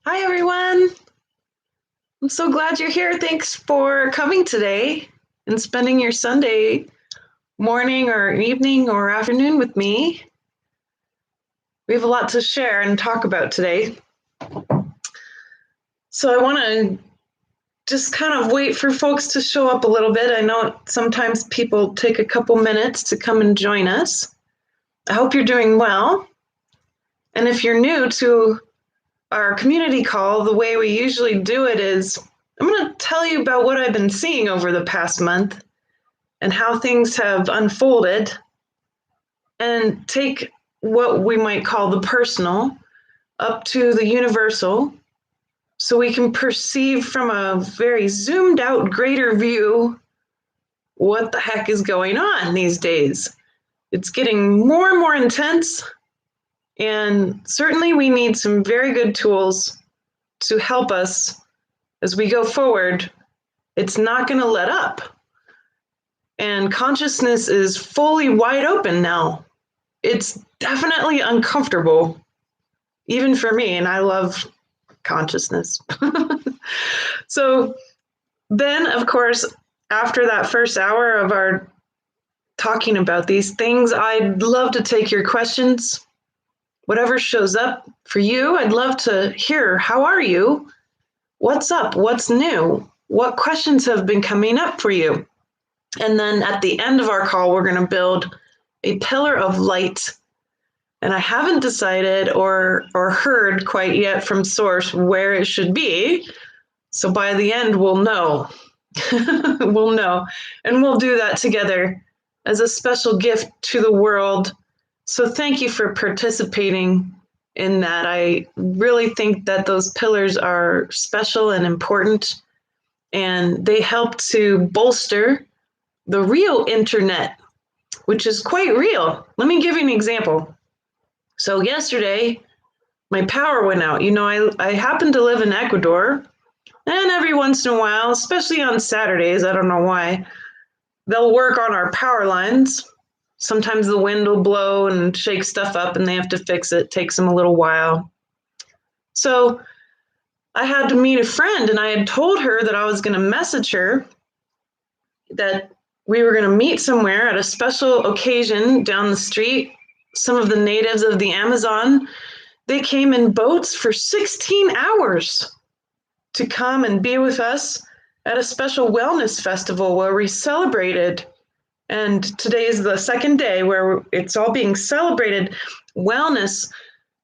Hi, everyone. I'm so glad you're here. Thanks for coming today and spending your Sunday morning or evening or afternoon with me. We have a lot to share and talk about today. So I want to just kind of wait for folks to show up a little bit. I know sometimes people take a couple minutes to come and join us. I hope you're doing well. And if you're new to our community call, the way we usually do it is I'm going to tell you about what I've been seeing over the past month and how things have unfolded, and take what we might call the personal up to the universal so we can perceive from a very zoomed out, greater view what the heck is going on these days. It's getting more and more intense, and certainly we need some very good tools to help us as we go forward. It's not going to let up. And consciousness is fully wide open now. It's definitely uncomfortable, even for me, and I love consciousness. So then, of course, after that first hour of our talking about these things, I'd love to take your questions. Whatever shows up for you, I'd love to hear. How are you? What's up? What's new? What questions have been coming up for you? And then at the end of our call, we're going to build a pillar of light. And I haven't decided or heard quite yet from Source where it should be. So by the end, we'll know. We'll know. And we'll do that together as a special gift to the world. So thank you for participating in that. I really think that those pillars are special and important, and they help to bolster the real internet, which is quite real. Let me give you an example. So yesterday, my power went out. I happen to live in Ecuador, and every once in a while, especially on Saturdays, I don't know why, they'll work on our power lines. Sometimes the wind will blow and shake stuff up, and they have to fix it. It takes them a little while. So I had to meet a friend, and I had told her that I was going to message her that we were going to meet somewhere at a special occasion down the street. Some of the natives of the Amazon, they came in boats for 16 hours to come and be with us at a special wellness festival where we celebrated. And today is the second day where it's all being celebrated. Wellness,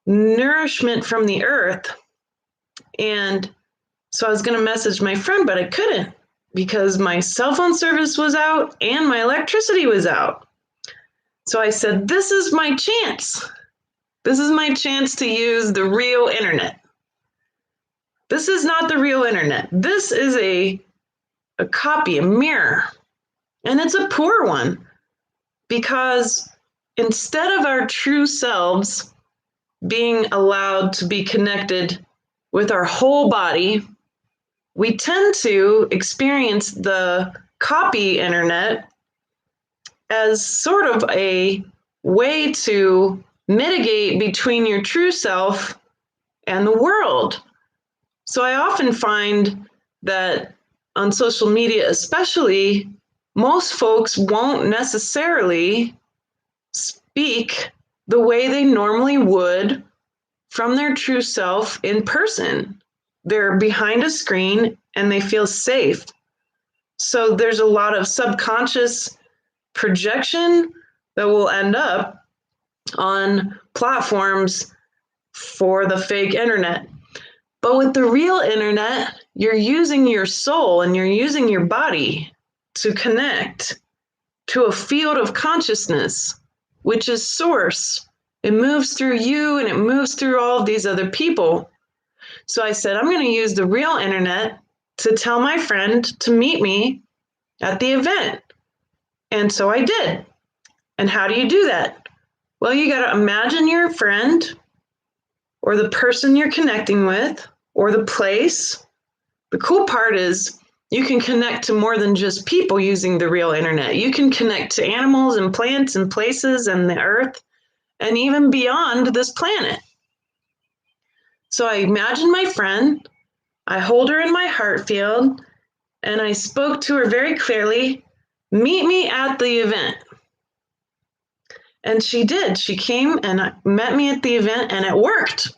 nourishment from the earth. And so I was going to message my friend, but I couldn't because my cell phone service was out and my electricity was out. So I said, this is my chance. This is my chance to use the real internet. This is not the real internet. This is a copy, a mirror. And it's a poor one because instead of our true selves being allowed to be connected with our whole body, we tend to experience the copy internet as sort of a way to mitigate between your true self and the world. So I often find that on social media, especially, most folks won't necessarily speak the way they normally would from their true self in person. They're behind a screen and they feel safe. So there's a lot of subconscious projection that will end up on platforms for the fake internet. But with the real internet, you're using your soul and you're using your body to connect to a field of consciousness, which is source. It moves through you and it moves through all of these other people. So I said, I'm going to use the real internet to tell my friend to meet me at the event. And so I did. And how do you do that? Well, you got to imagine your friend or the person you're connecting with or the place. The cool part is you can connect to more than just people using the real internet. You can connect to animals and plants and places and the earth and even beyond this planet. So I imagine my friend, I hold her in my heart field, and I spoke to her very clearly, meet me at the event. And she did. She came and met me at the event, and it worked.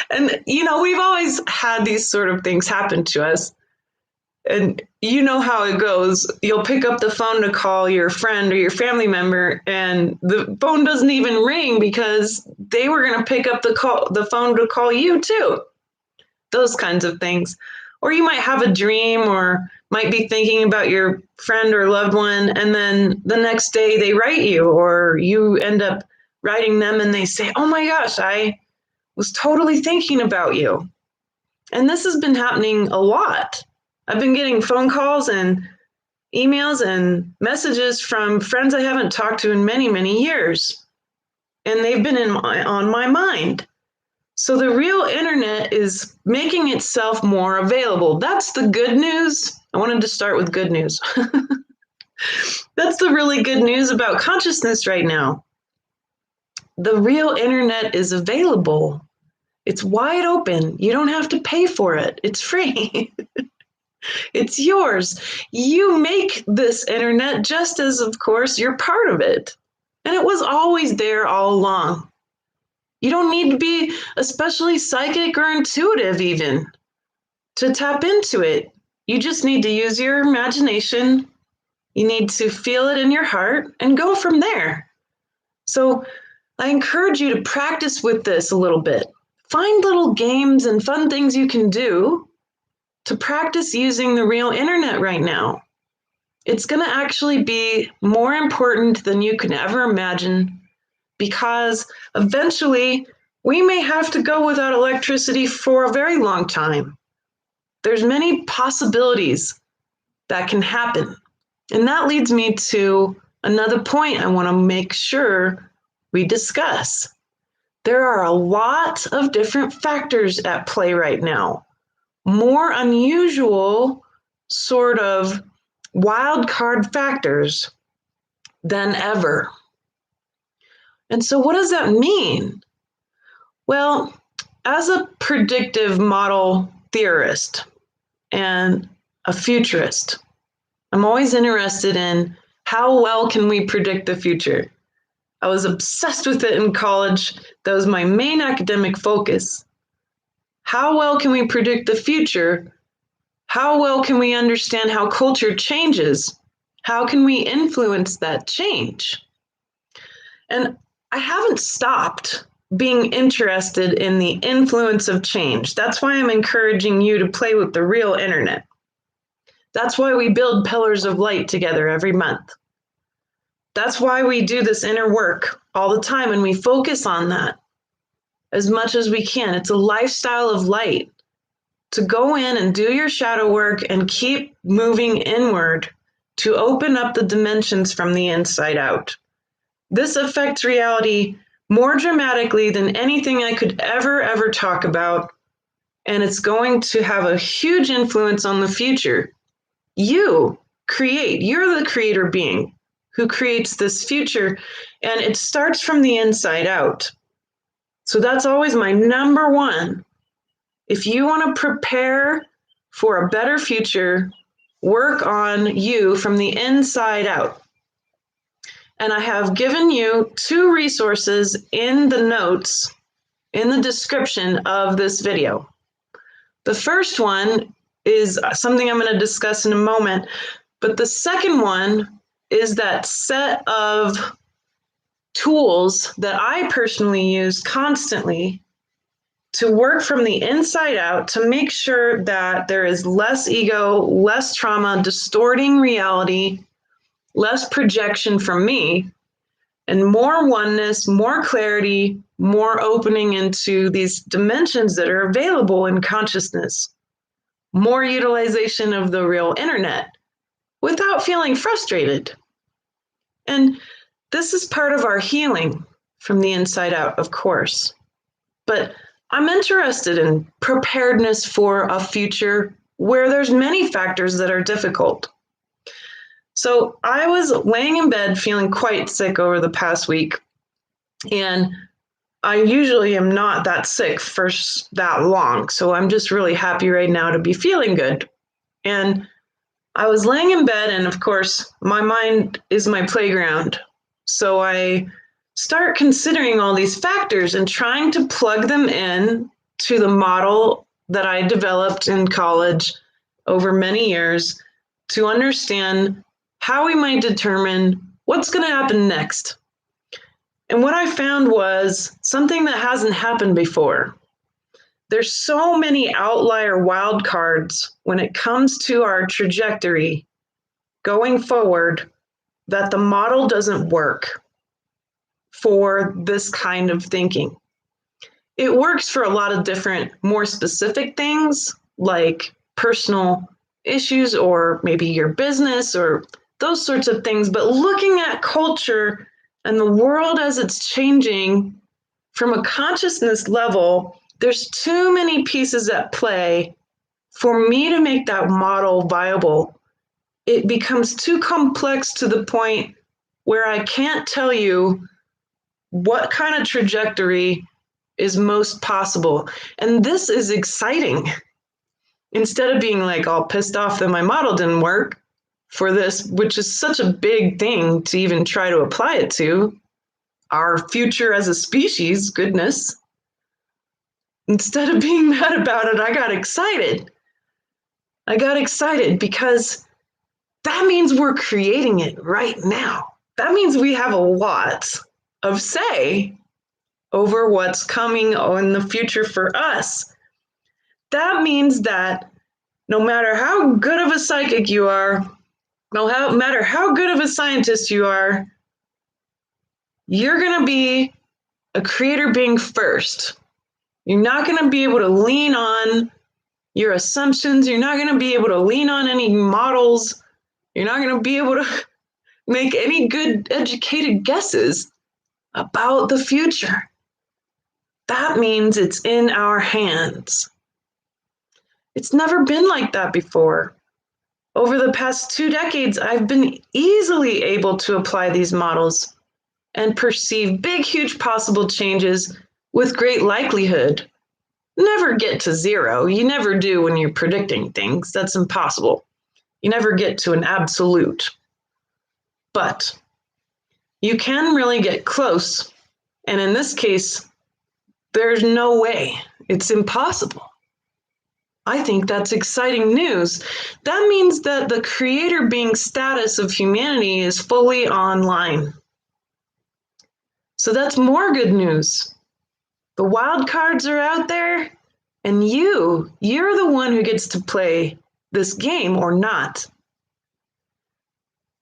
And, we've always had these sort of things happen to us. And you know how it goes. You'll pick up the phone to call your friend or your family member, and the phone doesn't even ring because they were going to pick up the phone to call you too. Those kinds of things. Or you might have a dream or might be thinking about your friend or loved one, and then the next day they write you, or you end up writing them and they say, "Oh my gosh, I was totally thinking about you." And this has been happening a lot. I've been getting phone calls and emails and messages from friends I haven't talked to in many, many years. And they've been on my mind. So the real internet is making itself more available. That's the good news. I wanted to start with good news. That's the really good news about consciousness right now. The real internet is available. It's wide open. You don't have to pay for it. It's free. It's yours. You make this internet just as, of course, you're part of it. And it was always there all along. You don't need to be especially psychic or intuitive even to tap into it. You just need to use your imagination. You need to feel it in your heart and go from there. So I encourage you to practice with this a little bit. Find little games and fun things you can do to practice using the real internet right now. It's going to actually be more important than you can ever imagine, because eventually we may have to go without electricity for a very long time. There's many possibilities that can happen. And that leads me to another point I want to make sure we discuss. There are a lot of different factors at play right now. More unusual sort of wild card factors than ever. And so what does that mean? Well, as a predictive model theorist and a futurist, I'm always interested in how well can we predict the future. I was obsessed with it in college. That was my main academic focus. How well can we predict the future? How well can we understand how culture changes? How can we influence that change? And I haven't stopped being interested in the influence of change. That's why I'm encouraging you to play with the real internet. That's why we build Pillars of Light together every month. That's why we do this inner work all the time, and we focus on that as much as we can. It's a lifestyle of light. To go in and do your shadow work and keep moving inward to open up the dimensions from the inside out. This affects reality more dramatically than anything I could ever talk about, and it's going to have a huge influence on the future. You create, you're the creator being who creates this future, and it starts from the inside out. So that's always my number one. If you want to prepare for a better future, work on you from the inside out. And I have given you 2 resources in the notes, in the description of this video. The first one is something I'm going to discuss in a moment, but the second one is that set of tools that I personally use constantly to work from the inside out to make sure that there is less ego, less trauma, distorting reality, less projection from me, and more oneness, more clarity, more opening into these dimensions that are available in consciousness, more utilization of the real internet without feeling frustrated. And this is part of our healing from the inside out, of course. But I'm interested in preparedness for a future where there's many factors that are difficult. So I was laying in bed feeling quite sick over the past week, and I usually am not that sick for that long. So I'm just really happy right now to be feeling good. And I was laying in bed, and of course, my mind is my playground. So I start considering all these factors and trying to plug them in to the model that I developed in college over many years to understand how we might determine what's going to happen next. And what I found was something that hasn't happened before. There's so many outlier wild cards when it comes to our trajectory going forward that the model doesn't work for this kind of thinking. It works for a lot of different, more specific things like personal issues or maybe your business or those sorts of things. But looking at culture and the world as it's changing from a consciousness level, there's too many pieces at play for me to make that model viable. It becomes too complex to the point where I can't tell you what kind of trajectory is most possible. And this is exciting. Instead of being like all pissed off that my model didn't work for this, which is such a big thing to even try to apply it to, our future as a species, goodness. Instead of being mad about it, I got excited. I got excited because that means we're creating it right now. That means we have a lot of say over what's coming in the future for us. That means that no matter how good of a psychic you are, no matter how good of a scientist you are, you're going to be a creator being first. You're not going to be able to lean on your assumptions. You're not going to be able to lean on any models. You're not going to be able to make any good educated guesses about the future. That means it's in our hands. It's never been like that before. Over the past 2 decades, I've been easily able to apply these models and perceive big, huge possible changes with great likelihood. Never get to zero. You never do when you're predicting things. That's impossible. You never get to an absolute. But you can really get close. And in this case, there's no way. It's impossible. I think that's exciting news. That means that the creator being status of humanity is fully online. So that's more good news. The wild cards are out there, and you're the one who gets to play this game or not.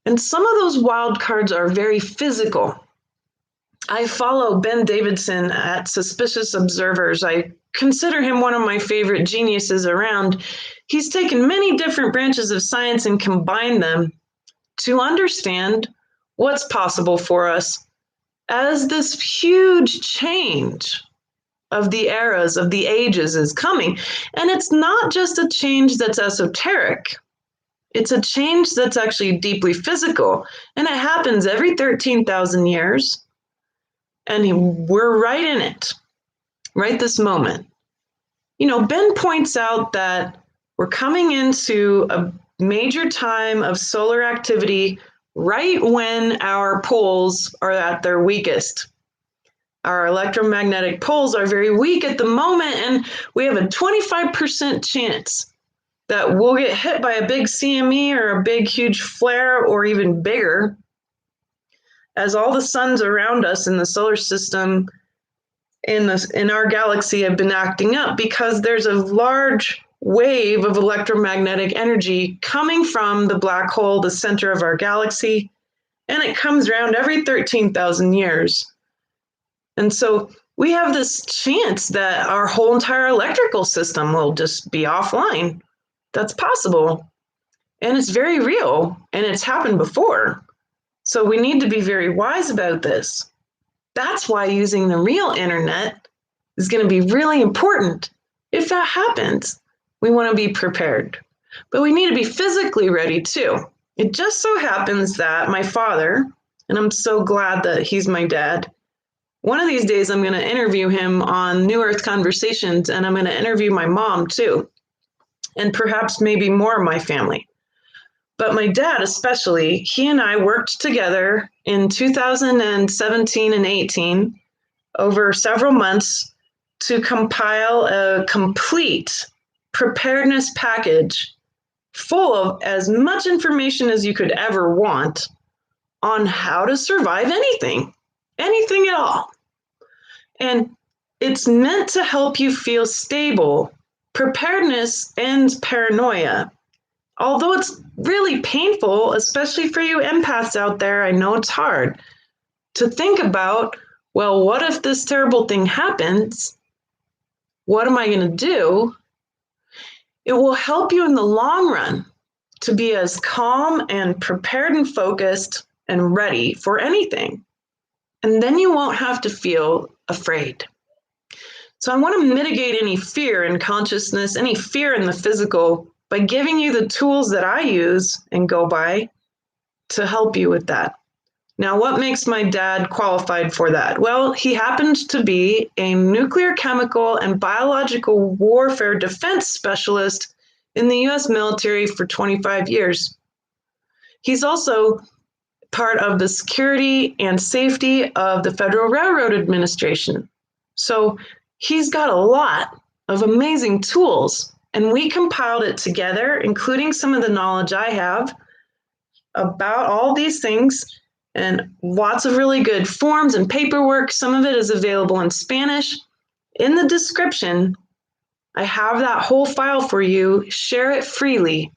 And some of those wild cards are very physical. I follow Ben Davidson at Suspicious Observers. I consider him one of my favorite geniuses around. He's taken many different branches of science and combined them to understand what's possible for us as this huge change of the eras, of the ages is coming. And it's not just a change that's esoteric. It's a change that's actually deeply physical. And it happens every 13,000 years. And we're right in it, right this moment. You know, Ben points out that we're coming into a major time of solar activity right when our poles are at their weakest. Our electromagnetic poles are very weak at the moment, and we have a 25% chance that we'll get hit by a big CME or a big, huge flare or even bigger as all the suns around us in the solar system in our galaxy have been acting up because there's a large wave of electromagnetic energy coming from the black hole, the center of our galaxy, and it comes around every 13,000 years. And so we have this chance that our whole entire electrical system will just be offline. That's possible. And it's very real, and it's happened before. So we need to be very wise about this. That's why using the real internet is going to be really important. If that happens, we want to be prepared. But we need to be physically ready too. It just so happens that my father, and I'm so glad that he's my dad, One of these days, I'm going to interview him on New Earth Conversations, and I'm going to interview my mom too, and perhaps maybe more of my family. But my dad, especially, he and I worked together in 2017 and 18 over several months to compile a complete preparedness package full of as much information as you could ever want on how to survive anything at all. And it's meant to help you feel stable. Preparedness ends paranoia. Although it's really painful, especially for you empaths out there, I know it's hard to think about, well, what if this terrible thing happens? What am I going to do? It will help you in the long run to be as calm and prepared and focused and ready for anything. And then you won't have to feel afraid. So I want to mitigate any fear in consciousness, any fear in the physical, by giving you the tools that I use and go by to help you with that. Now, what makes my dad qualified for that? Well, he happened to be a nuclear, chemical, and biological warfare defense specialist in the US military for 25 years. He's also part of the security and safety of the Federal Railroad Administration. So he's got a lot of amazing tools, and we compiled it together, including some of the knowledge I have about all these things, and lots of really good forms and paperwork. Some of it is available in Spanish. In the description, I have that whole file for you. Share it freely.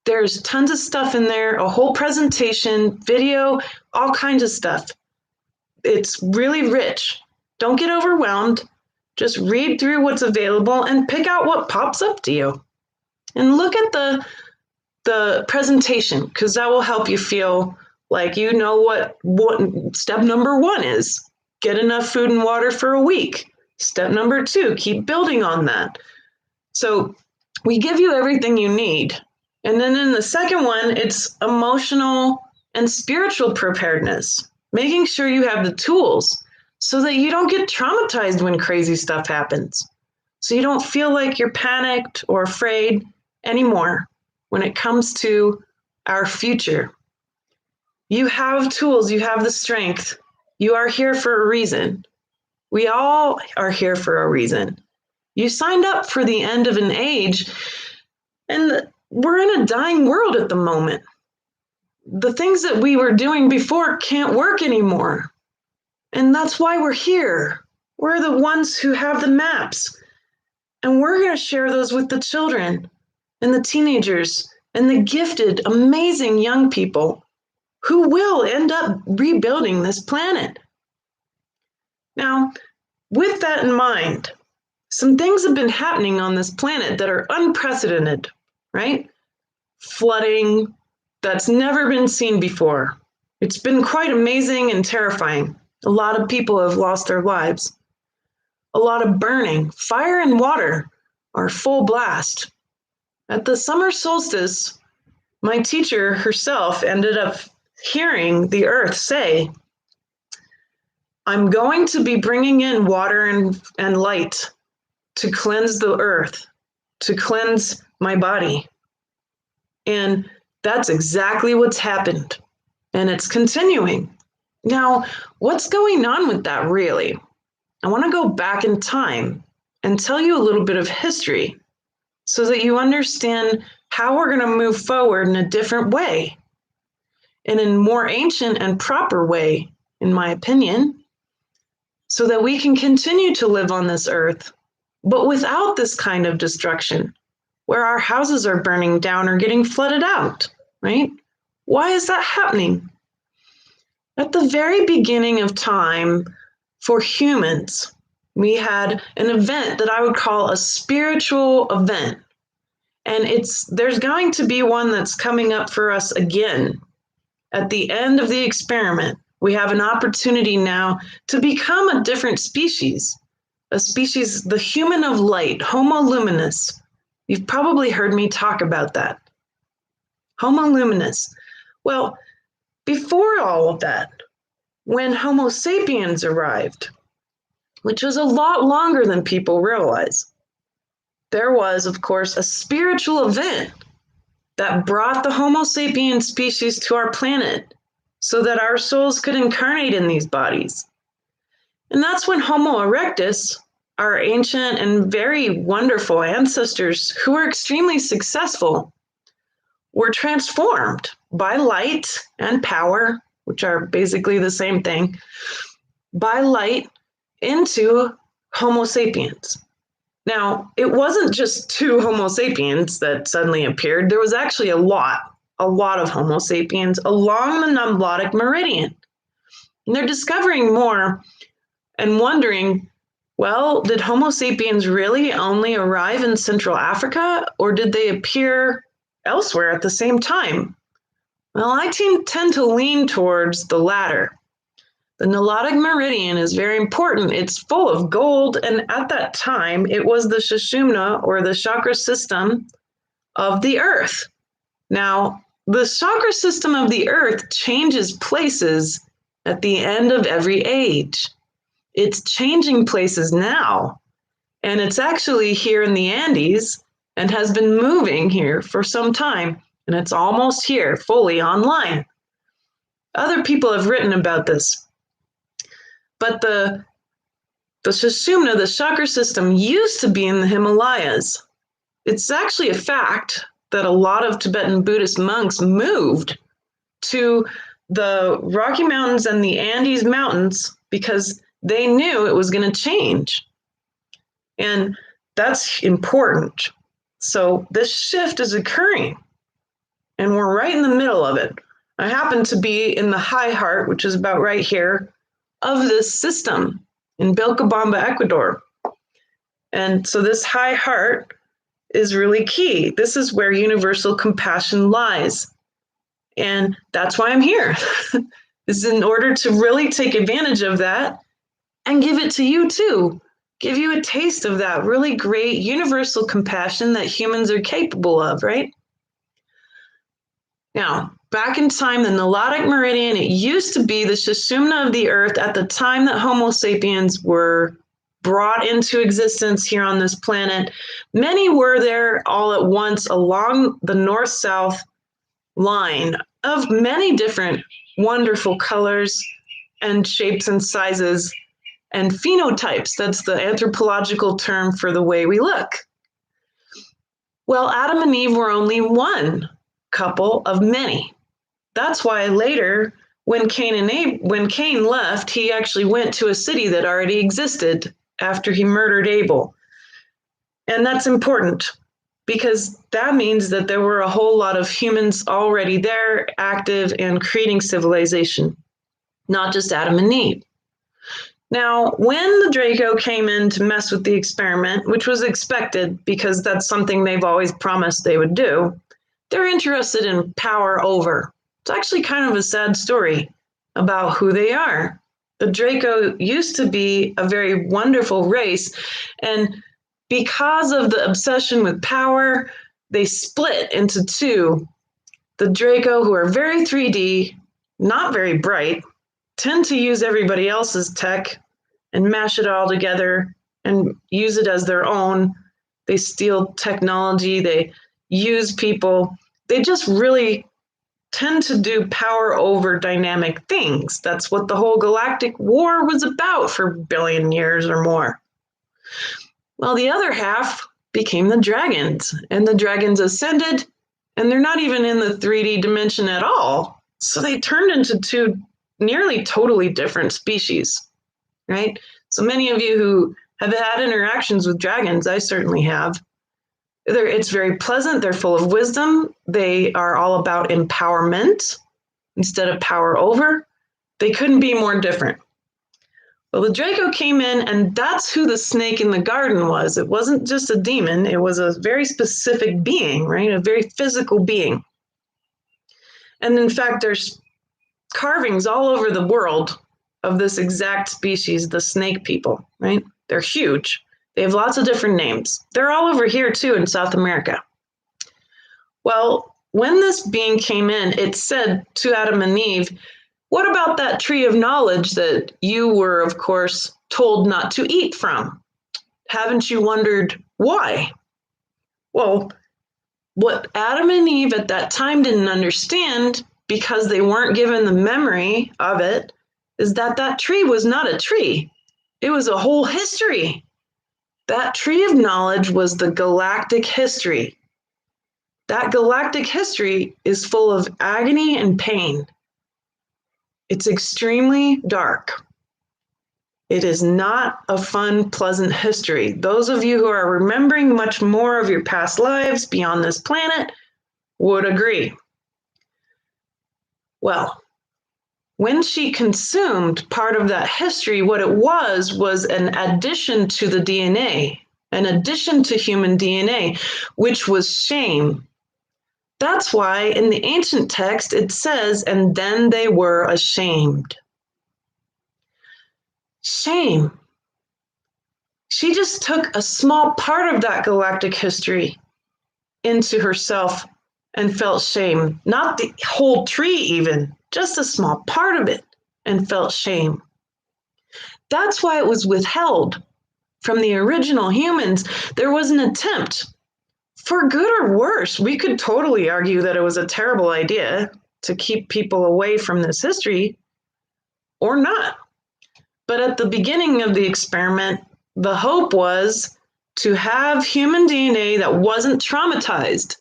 There's tons of stuff in there, a whole presentation, video, all kinds of stuff. It's really rich. Don't get overwhelmed. Just read through what's available and pick out what pops up to you. And look at the presentation, because that will help you feel like you know what step number 1 is. Get enough food and water for a week. Step number 2, keep building on that. So we give you everything you need. And then in the second one, it's emotional and spiritual preparedness, making sure you have the tools so that you don't get traumatized when crazy stuff happens. So you don't feel like you're panicked or afraid anymore when it comes to our future. You have tools, you have the strength. You are here for a reason. We all are here for a reason. You signed up for the end of an age, and we're in a dying world at the moment. The things that we were doing before can't work anymore. And that's why we're here. We're the ones who have the maps. And we're going to share those with the children and the teenagers and the gifted, amazing young people who will end up rebuilding this planet. Now, with that in mind, some things have been happening on this planet that are unprecedented, right? Flooding that's never been seen before. It's been quite amazing and terrifying. A lot of people have lost their lives. A lot of burning. Fire and water are full blast. At the summer solstice, my teacher herself ended up hearing the earth say, I'm going to be bringing in water and light to cleanse the earth, to cleanse my body. And that's exactly what's happened. And it's continuing. Now, what's going on with that really? I want to go back in time and tell you a little bit of history so that you understand how we're going to move forward in a different way, in a more ancient and proper way, in my opinion, so that we can continue to live on this earth, but without this kind of destruction, where our houses are burning down or getting flooded out, right? Why is that happening? At the very beginning of time, for humans, we had an event that I would call a spiritual event. And there's going to be one that's coming up for us again. At the end of the experiment, we have an opportunity now to become a different species, a species, the human of light, Homo luminous. You've probably heard me talk about that. Homo luminous. Well, before all of that, when Homo sapiens arrived, which was a lot longer than people realize. There was, of course, a spiritual event that brought the Homo sapiens species to our planet so that our souls could incarnate in these bodies. And that's when Homo erectus, our ancient and very wonderful ancestors who were extremely successful, were transformed by light and power, which are basically the same thing, by light into Homo sapiens. Now, it wasn't just two Homo sapiens that suddenly appeared. There was actually a lot of Homo sapiens along the Nilotic meridian. And they're discovering more and wondering, well, did Homo sapiens really only arrive in Central Africa, or did they appear elsewhere at the same time? Well, I tend to lean towards the latter. The Nilotic meridian is very important. It's full of gold, and at that time, it was the Sushumna, or the chakra system of the earth. Now, the chakra system of the earth changes places at the end of every age. It's changing places now, and it's actually here in the Andes and has been moving here for some time, and it's almost here, fully online. Other people have written about this. But the Sushumna, the chakra system, used to be in the Himalayas. It's actually a fact that a lot of Tibetan Buddhist monks moved to the Rocky Mountains and the Andes Mountains because they knew it was going to change. And that's important. So this shift is occurring, and we're right in the middle of it. I happen to be in the high heart, which is about right here, of this system in Vilcabamba, Ecuador. And so this high heart is really key. This is where universal compassion lies. And that's why I'm here, is in order to really take advantage of that and give it to you too. Give you a taste of that really great universal compassion that humans are capable of, right? Now, back in time, the Nilotic meridian, it used to be the Sushumna of the earth at the time that Homo sapiens were brought into existence here on this planet. Many were there all at once along the north-south line of many different wonderful colors and shapes and sizes and phenotypes. That's the anthropological term for the way we look. Well, Adam and Eve were only one couple of many. That's why later, when Cain left, he actually went to a city that already existed after he murdered Abel. And that's important because that means that there were a whole lot of humans already there, active and creating civilization, not just Adam and Eve. Now, when the Draco came in to mess with the experiment, which was expected because that's something they've always promised they would do, they're interested in power over. It's actually kind of a sad story about who they are. The Draco used to be a very wonderful race, and because of the obsession with power, they split into two. The Draco, who are very 3D, not very bright, tend to use everybody else's tech and mash it all together and use it as their own. They steal technology, they use people. They just really tend to do power over dynamic things. That's what the whole galactic war was about for a billion years or more. Well, the other half became the dragons, and the dragons ascended, and they're not even in the 3D dimension at all. So they turned into two nearly totally different species, right? So many of you who have had interactions with dragons, I certainly have. It's very pleasant. They're full of wisdom. They are all about empowerment instead of power over. They couldn't be more different. Well, the Draco came in, and that's who the snake in the garden was. It wasn't just a demon. It was a very specific being, right? A very physical being. And in fact, there's carvings all over the world of this exact species, the snake people, right? They're huge. They have lots of different names. They're all over here too in South America. Well, when this being came in, it said to Adam and Eve, What about that tree of knowledge that you were, of course, told not to eat from? Haven't you wondered why? Well, what Adam and Eve at that time didn't understand, because they weren't given the memory of it, is that that tree was not a tree. It was a whole history. That tree of knowledge was the galactic history. That galactic history is full of agony and pain. It's extremely dark. It is not a fun, pleasant history. Those of you who are remembering much more of your past lives beyond this planet would agree. Well, when she consumed part of that history, what it was an addition to the DNA, an addition to human DNA, which was shame. That's why in the ancient text it says, and then they were ashamed. Shame. She just took a small part of that galactic history into herself and felt shame. Not the whole tree even, just a small part of it, and felt shame. That's why it was withheld from the original humans. There was an attempt, for good or worse. We could totally argue that it was a terrible idea to keep people away from this history, or not. But at the beginning of the experiment, the hope was to have human DNA that wasn't traumatized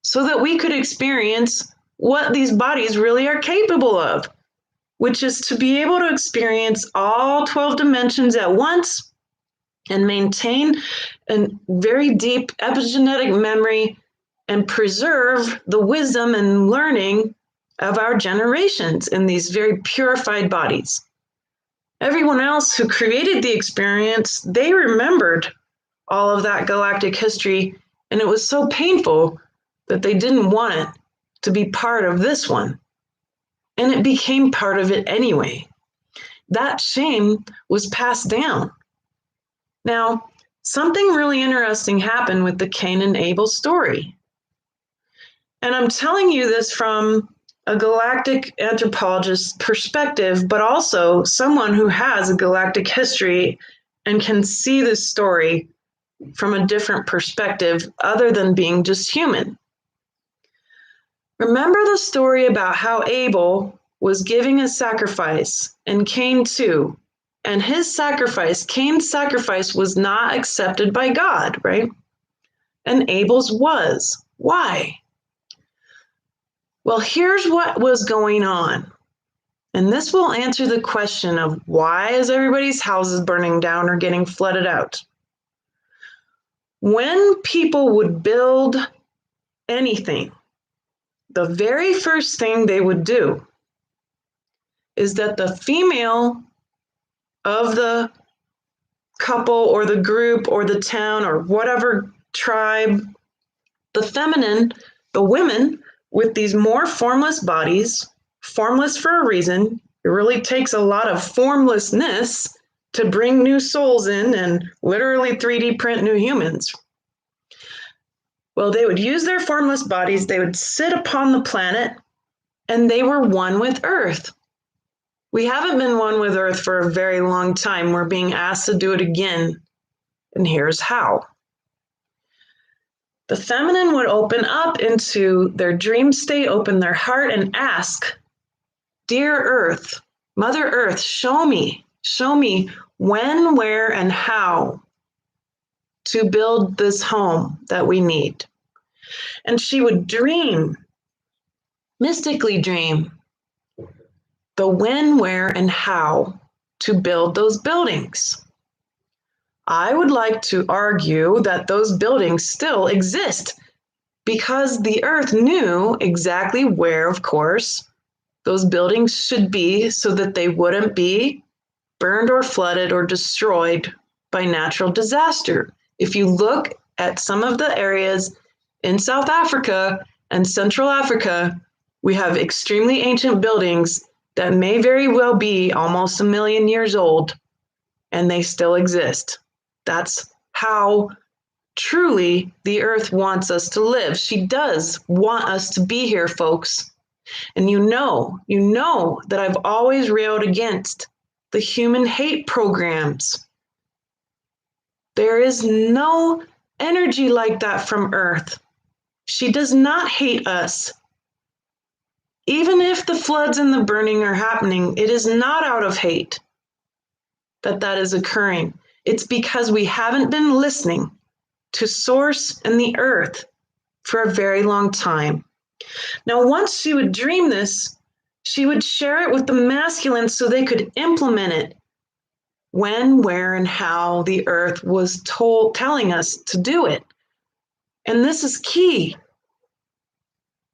so that we could experience what these bodies really are capable of, which is to be able to experience all 12 dimensions at once and maintain a very deep epigenetic memory and preserve the wisdom and learning of our generations in these very purified bodies. Everyone else who created the experience, they remembered all of that galactic history, and it was so painful that they didn't want it to be part of this one. And it became part of it anyway. That shame was passed down. Now, something really interesting happened with the Cain and Abel story. And I'm telling you this from a galactic anthropologist's perspective, but also someone who has a galactic history and can see this story from a different perspective other than being just human. Remember the story about how Abel was giving a sacrifice and Cain too, and his sacrifice, Cain's sacrifice, was not accepted by God, right? And Abel's was. Why? Well, here's what was going on. And this will answer the question of why is everybody's houses burning down or getting flooded out? When people would build anything, the very first thing they would do is that the female of the couple or the group or the town or whatever tribe, the feminine, the women with these more formless bodies, formless for a reason. It really takes a lot of formlessness to bring new souls in and literally 3D print new humans. Well, they would use their formless bodies, they would sit upon the planet, and they were one with Earth. We haven't been one with Earth for a very long time. We're being asked to do it again, and here's how. The feminine would open up into their dream state, open their heart, and ask, Dear Earth, Mother Earth, show me when, where, and how to build this home that we need. And she would dream, mystically dream, the when, where, and how to build those buildings. I would like to argue that those buildings still exist because the Earth knew exactly where, of course, those buildings should be so that they wouldn't be burned or flooded or destroyed by natural disaster. If you look at some of the areas in South Africa and Central Africa, we have extremely ancient buildings that may very well be almost 1 million years old, and they still exist. That's how truly the Earth wants us to live. She does want us to be here, folks. And you know that I've always railed against the human hate programs. There is no energy like that from Earth. She does not hate us. Even if the floods and the burning are happening, it is not out of hate that is occurring. It's because we haven't been listening to Source and the Earth for a very long time. Now, once she would dream this, she would share it with the masculine so they could implement it when, where, and how the Earth was telling us to do it. And this is key,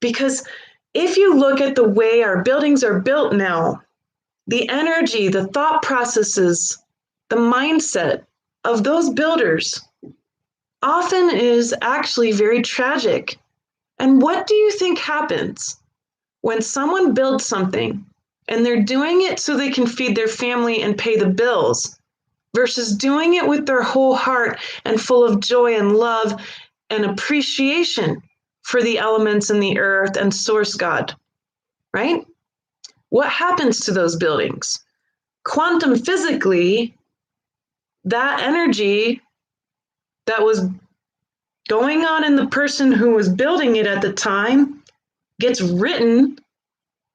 because if you look at the way our buildings are built now, the energy, the thought processes, the mindset of those builders often is actually very tragic. And what do you think happens when someone builds something and they're doing it so they can feed their family and pay the bills versus doing it with their whole heart and full of joy and love and appreciation for the elements in the earth and Source God, right? What happens to those buildings? Quantum physically, that energy that was going on in the person who was building it at the time gets written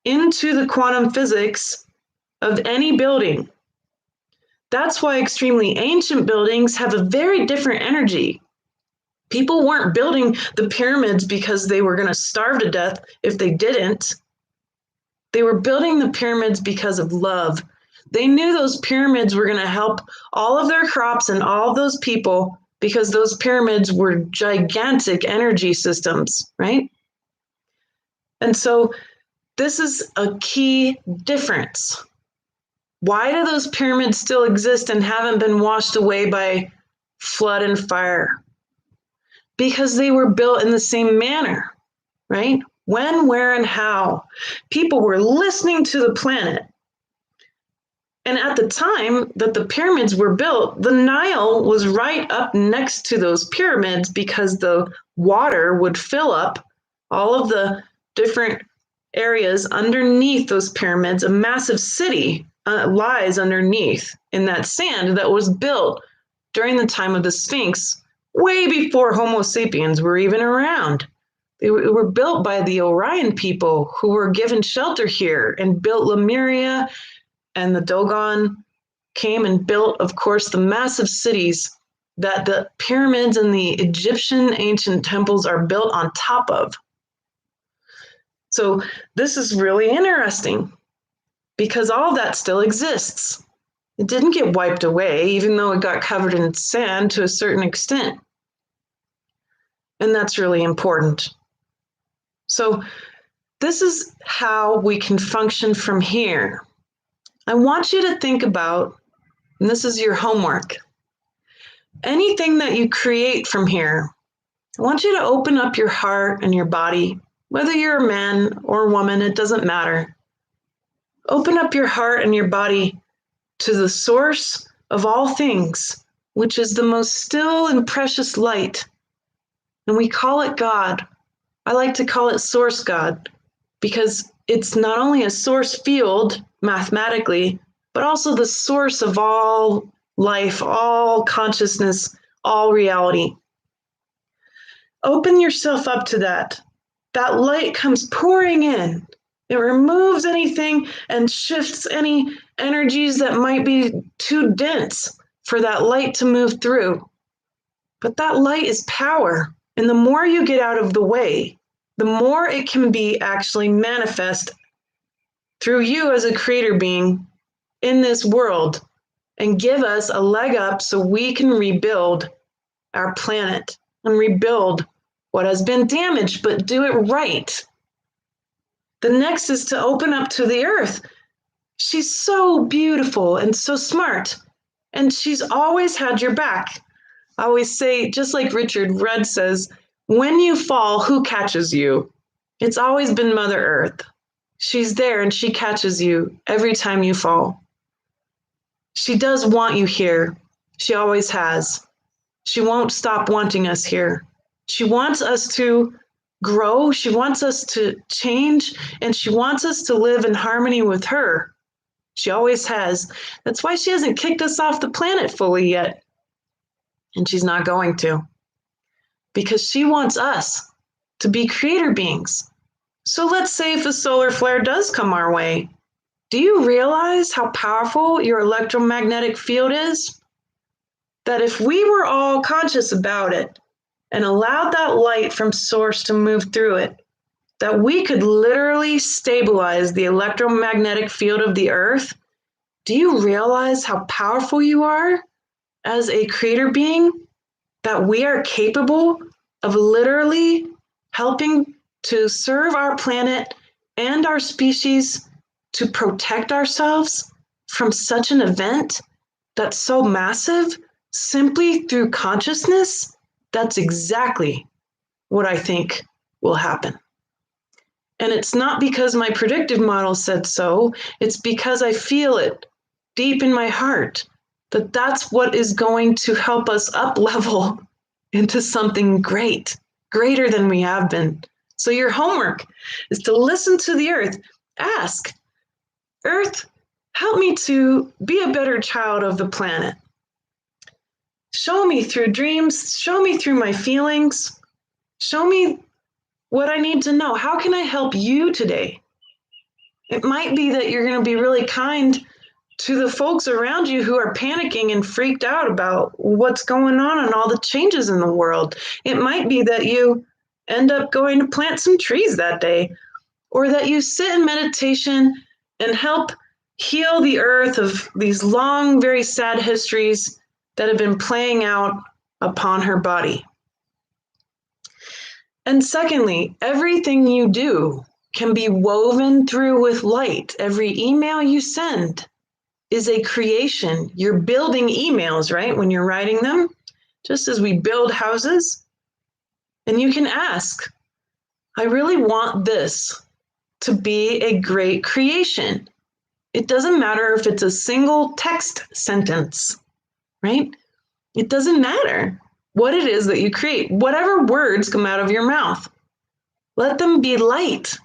into the quantum physics of any building. That's why extremely ancient buildings have a very different energy. People weren't building the pyramids because they were going to starve to death if they didn't. They were building the pyramids because of love. They knew those pyramids were going to help all of their crops and all of those people because those pyramids were gigantic energy systems, right? And so this is a key difference. Why do those pyramids still exist and haven't been washed away by flood and fire? Because they were built in the same manner, right? When, where, and how. People were listening to the planet. And at the time that the pyramids were built, the Nile was right up next to those pyramids because the water would fill up all of the different areas underneath those pyramids. A massive city lies underneath in that sand that was built during the time of the Sphinx, way before Homo sapiens were even around. They were built by the Orion people who were given shelter here and built Lemuria, and the Dogon came and built, of course, the massive cities that the pyramids and the Egyptian ancient temples are built on top of. So this is really interesting because all that still exists. It didn't get wiped away, even though it got covered in sand to a certain extent. And that's really important. So this is how we can function from here. I want you to think about, and this is your homework, anything that you create from here, I want you to open up your heart and your body, whether you're a man or a woman, it doesn't matter. Open up your heart and your body to the source of all things, which is the most still and precious light. And we call it God. I like to call it Source God because it's not only a source field mathematically, but also the source of all life, all consciousness, all reality. Open yourself up to that. That light comes pouring in. It removes anything and shifts any energies that might be too dense for that light to move through. But that light is power. And the more you get out of the way, the more it can be actually manifest through you as a creator being in this world and give us a leg up so we can rebuild our planet and rebuild what has been damaged, but do it right. The next is to open up to the earth. She's so beautiful and so smart, and she's always had your back. I always say, just like Richard Rudd says, when you fall, who catches you? It's always been Mother Earth. She's there and she catches you every time you fall. She does want you here. She always has. She won't stop wanting us here. She wants us to grow. She wants us to change, and she wants us to live in harmony with her. She always has. That's why she hasn't kicked us off the planet fully yet. And she's not going to, because she wants us to be creator beings. So let's say if a solar flare does come our way, do you realize how powerful your electromagnetic field is? That if we were all conscious about it and allowed that light from source to move through it, that we could literally stabilize the electromagnetic field of the earth. Do you realize how powerful you are as a creator being? That we are capable of literally helping to serve our planet and our species, to protect ourselves from such an event that's so massive simply through consciousness? That's exactly what I think will happen. And it's not because my predictive model said so, it's because I feel it deep in my heart that that's what is going to help us up level into something great, greater than we have been. So your homework is to listen to the earth. Ask, Earth, help me to be a better child of the planet. Show me through dreams, show me through my feelings, show me what I need to know. How can I help you today? It might be that you're going to be really kind to the folks around you who are panicking and freaked out about what's going on and all the changes in the world. It might be that you end up going to plant some trees that day, or that you sit in meditation and help heal the earth of these long, very sad histories that have been playing out upon her body. And secondly, everything you do can be woven through with light. Every email you send is a creation. You're building emails, right? When you're writing them, just as we build houses. And you can ask, I really want this to be a great creation. It doesn't matter if it's a single text sentence, right? It doesn't matter what it is that you create. Whatever words come out of your mouth, let them be light.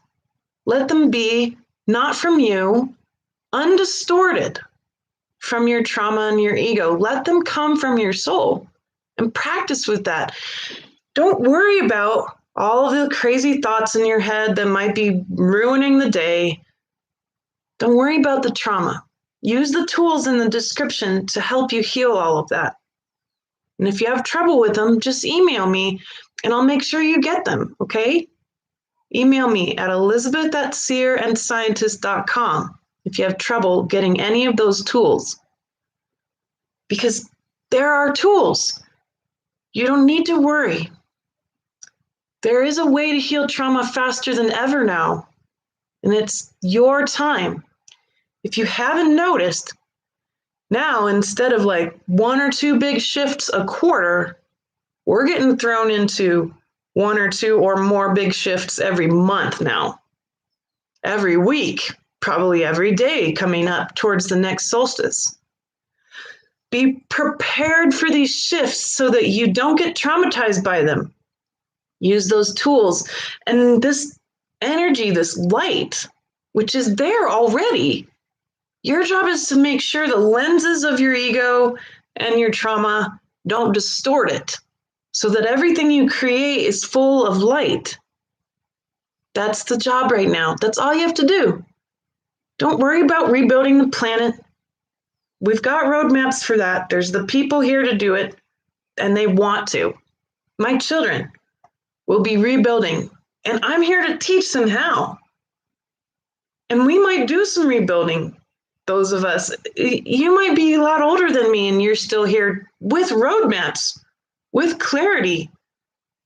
Let them be not from you, undistorted from your trauma and your ego. Let them come from your soul, and practice with that. Don't worry about all of the crazy thoughts in your head that might be ruining the day. Don't worry about the trauma. Use the tools in the description to help you heal all of that. And if you have trouble with them, just email me and I'll make sure you get them, okay? Email me at elizabeth@seerandscientist.com if you have trouble getting any of those tools. Because there are tools. You don't need to worry. There is a way to heal trauma faster than ever now, and it's your time. If you haven't noticed, now instead of like 1 or 2 big shifts a quarter, we're getting thrown into 1 or 2 or more big shifts every month now. Every week, probably every day coming up towards the next solstice. Be prepared for these shifts so that you don't get traumatized by them. Use those tools. And this energy, this light, which is there already, your job is to make sure the lenses of your ego and your trauma don't distort it, so that everything you create is full of light. That's the job right now. That's all you have to do. Don't worry about rebuilding the planet. We've got roadmaps for that. There's the people here to do it, and they want to. My children will be rebuilding, and I'm here to teach them how. And we might do some rebuilding. Those of us, you might be a lot older than me and you're still here with roadmaps, with clarity.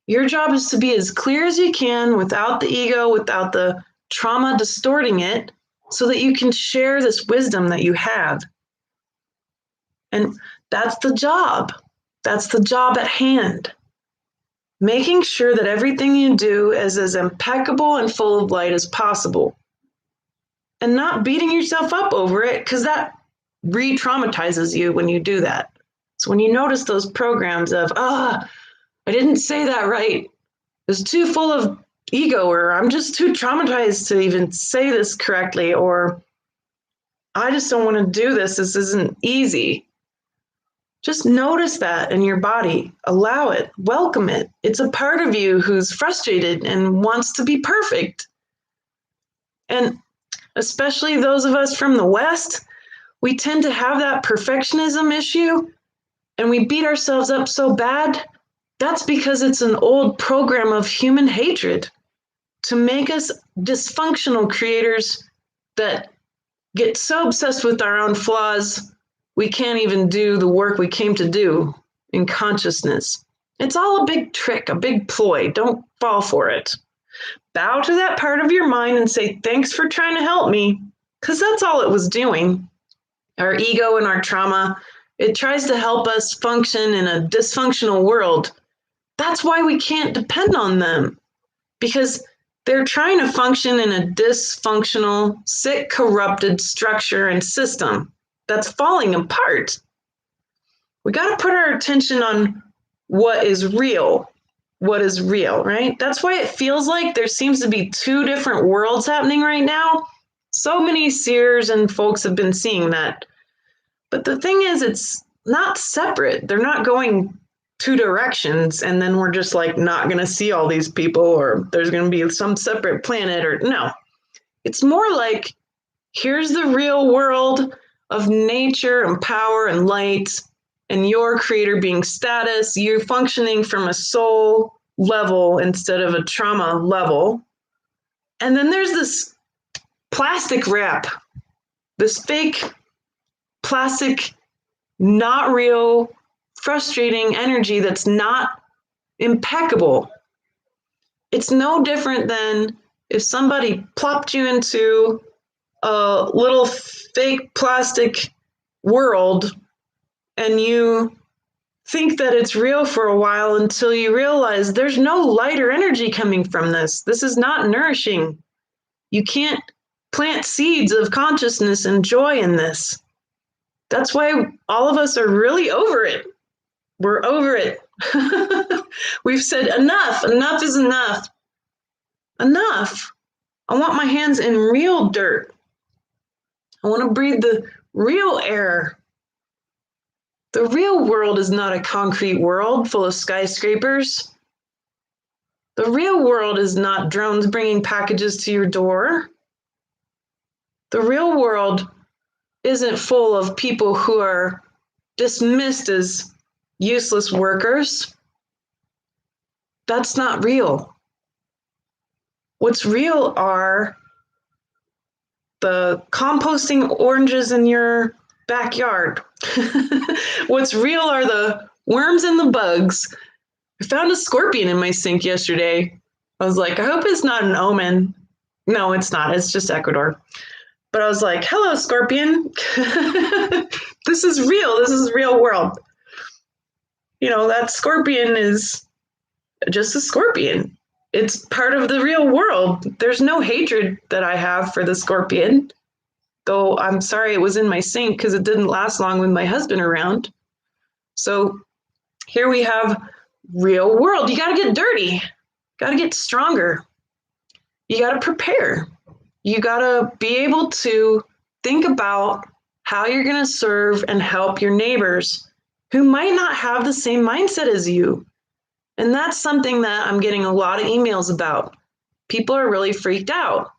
Your job is to be as clear as you can without the ego, without the trauma distorting it, so that you can share this wisdom that you have. And that's the job. That's the job at hand. Making sure that everything you do is as impeccable and full of light as possible. And not beating yourself up over it, because that re-traumatizes you when you do that. So when you notice those programs of, I didn't say that right, it's too full of ego, or I'm just too traumatized to even say this correctly, or I just don't want to do this. This isn't easy. Just notice that in your body. Allow it. Welcome it. It's a part of you who's frustrated and wants to be perfect. And especially those of us from the West, we tend to have that perfectionism issue and we beat ourselves up so bad. That's because it's an old program of human hatred to make us dysfunctional creators that get so obsessed with our own flaws, we can't even do the work we came to do in consciousness. It's all a big trick, a big ploy. Don't fall for it. Bow to that part of your mind and say, thanks for trying to help me, because that's all it was doing. Our ego and our trauma, it tries to help us function in a dysfunctional world. That's why we can't depend on them, because they're trying to function in a dysfunctional, sick, corrupted structure and system that's falling apart. We got to put our attention on what is real. What is real, right? That's why it feels like there seems to be two different worlds happening right now. So many seers and folks have been seeing that. But the thing is, it's not separate. They're not going two directions and then we're just like not going to see all these people, or there's going to be some separate planet, or no. It's more like, here's the real world of nature and power and light, and your creator being status, you're functioning from a soul level instead of a trauma level. And then there's this plastic wrap, this fake plastic, not real, frustrating energy that's not impeccable. It's no different than if somebody plopped you into a little fake plastic world and you think that it's real for a while until you realize there's no light or energy coming from this. This is not nourishing. You can't plant seeds of consciousness and joy in this. That's why all of us are really over it. We're over it. We've said enough. Enough is enough. Enough. I want my hands in real dirt. I want to breathe the real air. The real world is not a concrete world full of skyscrapers. The real world is not drones bringing packages to your door. The real world isn't full of people who are dismissed as useless workers. That's not real. What's real are the composting oranges in your backyard. What's real are the worms and the bugs. I found a scorpion in my sink yesterday. I was like, I hope it's not an omen. No, it's not. It's just Ecuador. But I was like, hello, scorpion. This is real. This is real world. You know, that scorpion is just a scorpion. It's part of the real world. There's no hatred that I have for the scorpion, though I'm sorry it was in my sink because it didn't last long with my husband around. So here we have real world. You got to get dirty. Got to get stronger. You got to prepare. You got to be able to think about how you're going to serve and help your neighbors who might not have the same mindset as you. And that's something that I'm getting a lot of emails about. People are really freaked out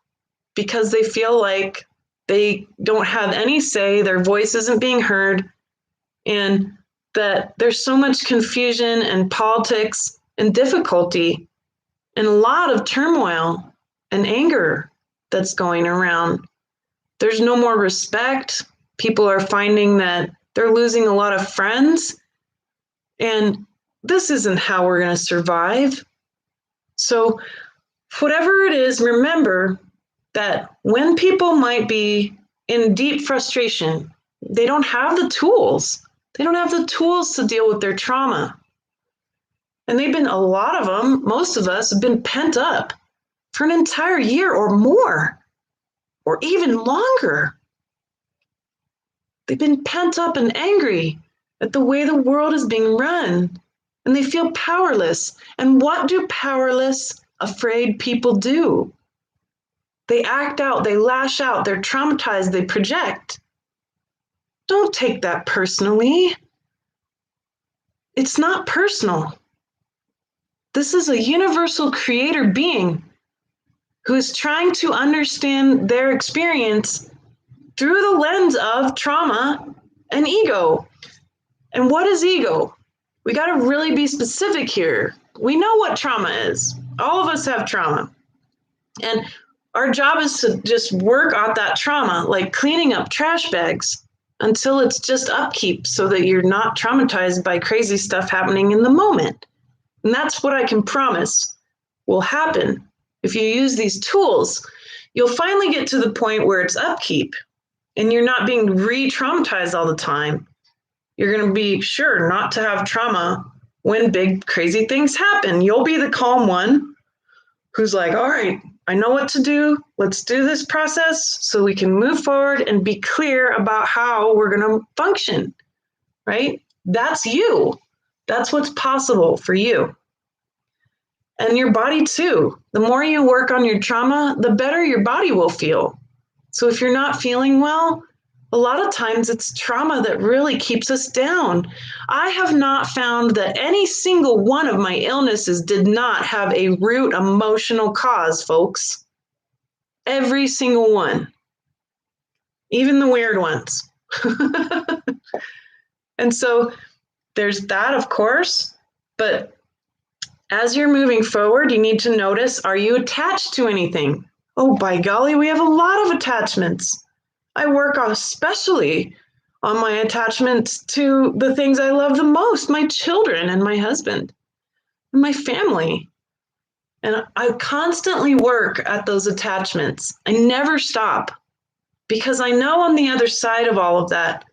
because they feel like they don't have any say, their voice isn't being heard, and that there's so much confusion and politics and difficulty and a lot of turmoil and anger that's going around. There's no more respect. People are finding that they're losing a lot of friends, and this isn't how we're going to survive. So whatever it is, remember that when people might be in deep frustration, they don't have the tools. They don't have the tools to deal with their trauma. And they've been, a lot of them, most of us have been pent up for an entire year or more, or even longer. They've been pent up and angry at the way the world is being run, and they feel powerless. And what do powerless afraid people do. They act out, they lash out, they're traumatized, they project. Don't take that personally. It's not personal. This is a universal creator being who is trying to understand their experience through the lens of trauma and ego. And what is ego? We got to really be specific here. We know what trauma is. All of us have trauma. And our job is to just work on that trauma, like cleaning up trash bags until it's just upkeep so that you're not traumatized by crazy stuff happening in the moment. And that's what I can promise will happen. If you use these tools, you'll finally get to the point where it's upkeep and you're not being re-traumatized all the time. You're going to be sure not to have trauma when big, crazy things happen. You'll be the calm one who's like, all right, I know what to do. Let's do this process so we can move forward and be clear about how we're going to function, right? That's you. That's what's possible for you. And your body too. The more you work on your trauma, the better your body will feel. So if you're not feeling well, a lot of times it's trauma that really keeps us down. I have not found that any single one of my illnesses did not have a root emotional cause, folks. Every single one. Even the weird ones. And so there's that, of course, but as you're moving forward, you need to notice, are you attached to anything? Oh, by golly, we have a lot of attachments. I work especially on my attachments to the things I love the most, my children and my husband and my family. And I constantly work at those attachments. I never stop because I know on the other side of all of that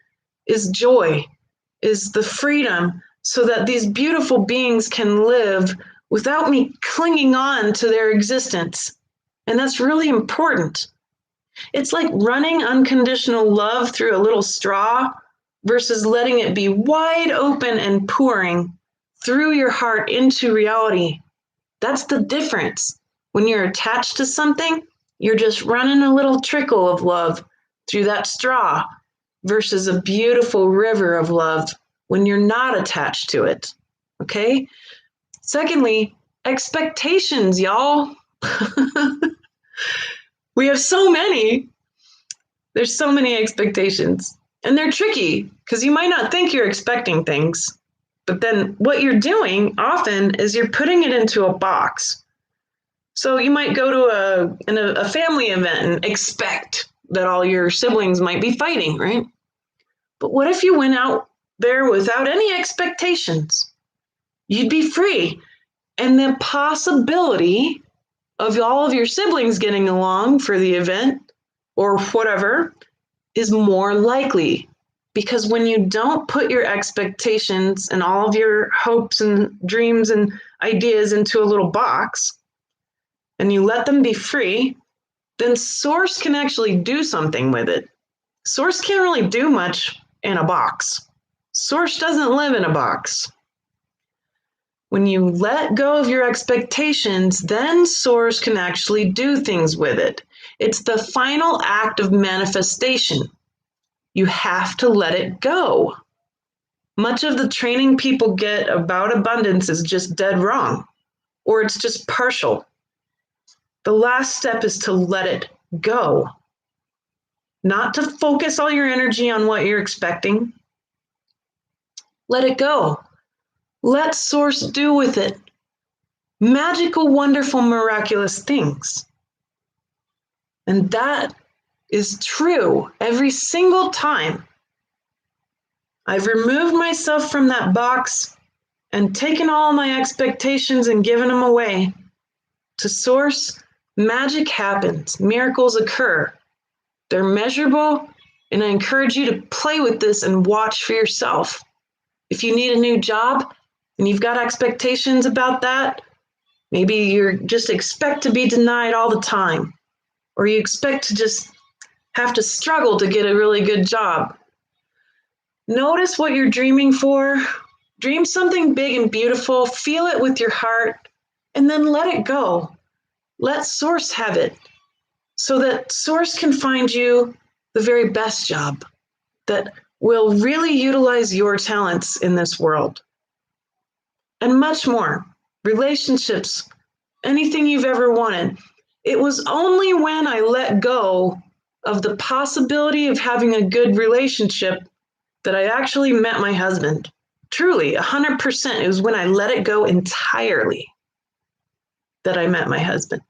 is joy, is the freedom so that these beautiful beings can live without me clinging on to their existence. And that's really important. It's like running unconditional love through a little straw versus letting it be wide open and pouring through your heart into reality. That's the difference. When you're attached to something, you're just running a little trickle of love through that straw versus a beautiful river of love when you're not attached to it. Okay? Secondly, expectations, y'all. We have so many. There's so many expectations. And they're tricky because you might not think you're expecting things. But then what you're doing often is you're putting it into a box. So you might go to a family event and expect that all your siblings might be fighting, right? But what if you went out there without any expectations? You'd be free. And the possibility of all of your siblings getting along for the event or whatever is more likely. Because when you don't put your expectations and all of your hopes and dreams and ideas into a little box and you let them be free, then Source can actually do something with it. Source can't really do much in a box. Source doesn't live in a box. When you let go of your expectations, then Source can actually do things with it. It's the final act of manifestation. You have to let it go. Much of the training people get about abundance is just dead wrong, or it's just partial. The last step is to let it go. Not to focus all your energy on what you're expecting. Let it go. Let Source do with it magical, wonderful, miraculous things. And that is true every single time. I've removed myself from that box and taken all my expectations and given them away to Source. Magic happens. Miracles occur. They're measurable, and I encourage you to play with this and watch for yourself. If you need a new job and you've got expectations about that, maybe you just expect to be denied all the time, or you expect to just have to struggle to get a really good job. Notice what you're dreaming for. Dream something big and beautiful. Feel it with your heart. and then let it go. Let Source have it so that Source can find you the very best job that will really utilize your talents in this world. And much more. Relationships, anything you've ever wanted. It was only when I let go of the possibility of having a good relationship that I actually met my husband. Truly, 100%. It was when I let it go entirely that I met my husband.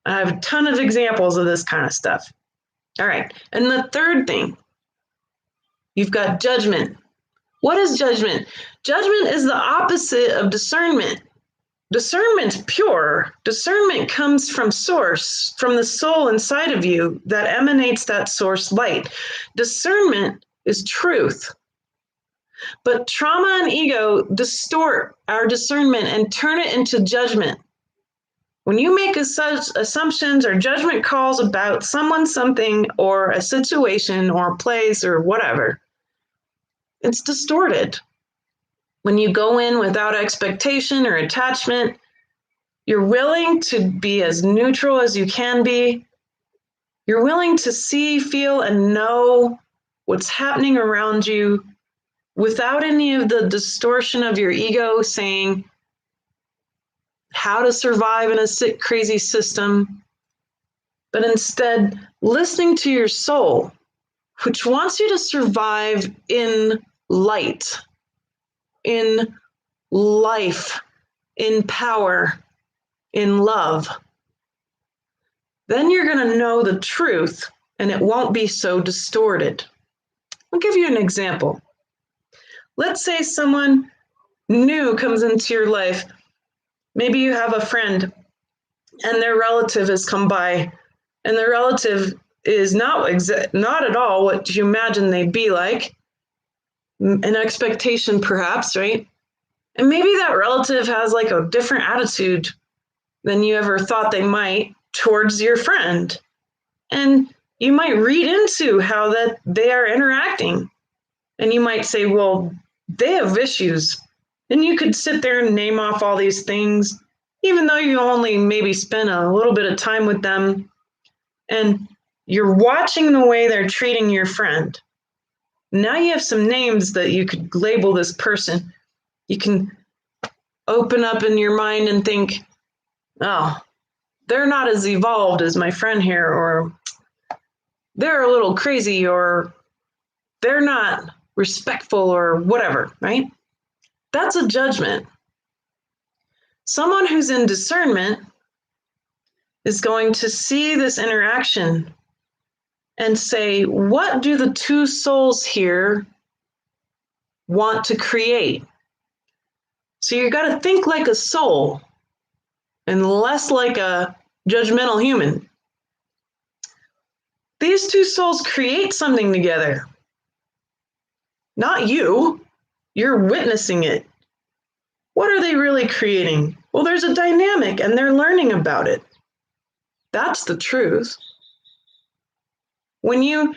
I have a ton of examples of this kind of stuff. All right. And the third thing, you've got judgment. What is judgment? Judgment is the opposite of discernment. Discernment's pure. Discernment comes from Source, from the soul inside of you that emanates that Source light. Discernment is truth. But trauma and ego distort our discernment and turn it into judgment. When you make assumptions or judgment calls about someone, something, or a situation or a place or whatever, it's distorted. When you go in without expectation or attachment, you're willing to be as neutral as you can be. You're willing to see, feel, and know what's happening around you without any of the distortion of your ego saying how to survive in a sick, crazy system, but instead listening to your soul, which wants you to survive in light, in life, in power, in love. Then you're going to know the truth and it won't be so distorted. I'll give you an example. Let's say someone new comes into your life. Maybe you have a friend and their relative has come by, and their relative is not at all what you imagine they'd be like, an expectation perhaps, right? And maybe that relative has like a different attitude than you ever thought they might towards your friend. And you might read into how that they are interacting. And you might say, well, they have issues. And you could sit there and name off all these things, even though you only maybe spent a little bit of time with them. And you're watching the way they're treating your friend. Now you have some names that you could label this person. You can open up in your mind and think, oh, they're not as evolved as my friend here, or they're a little crazy, or they're not respectful, or whatever, right? That's a judgment. Someone who's in discernment is going to see this interaction and say, what do the two souls here want to create? So you got to think like a soul and less like a judgmental human. These two souls create something together. Not you. You're witnessing it. What are they really creating? Well, there's a dynamic and they're learning about it. That's the truth. When you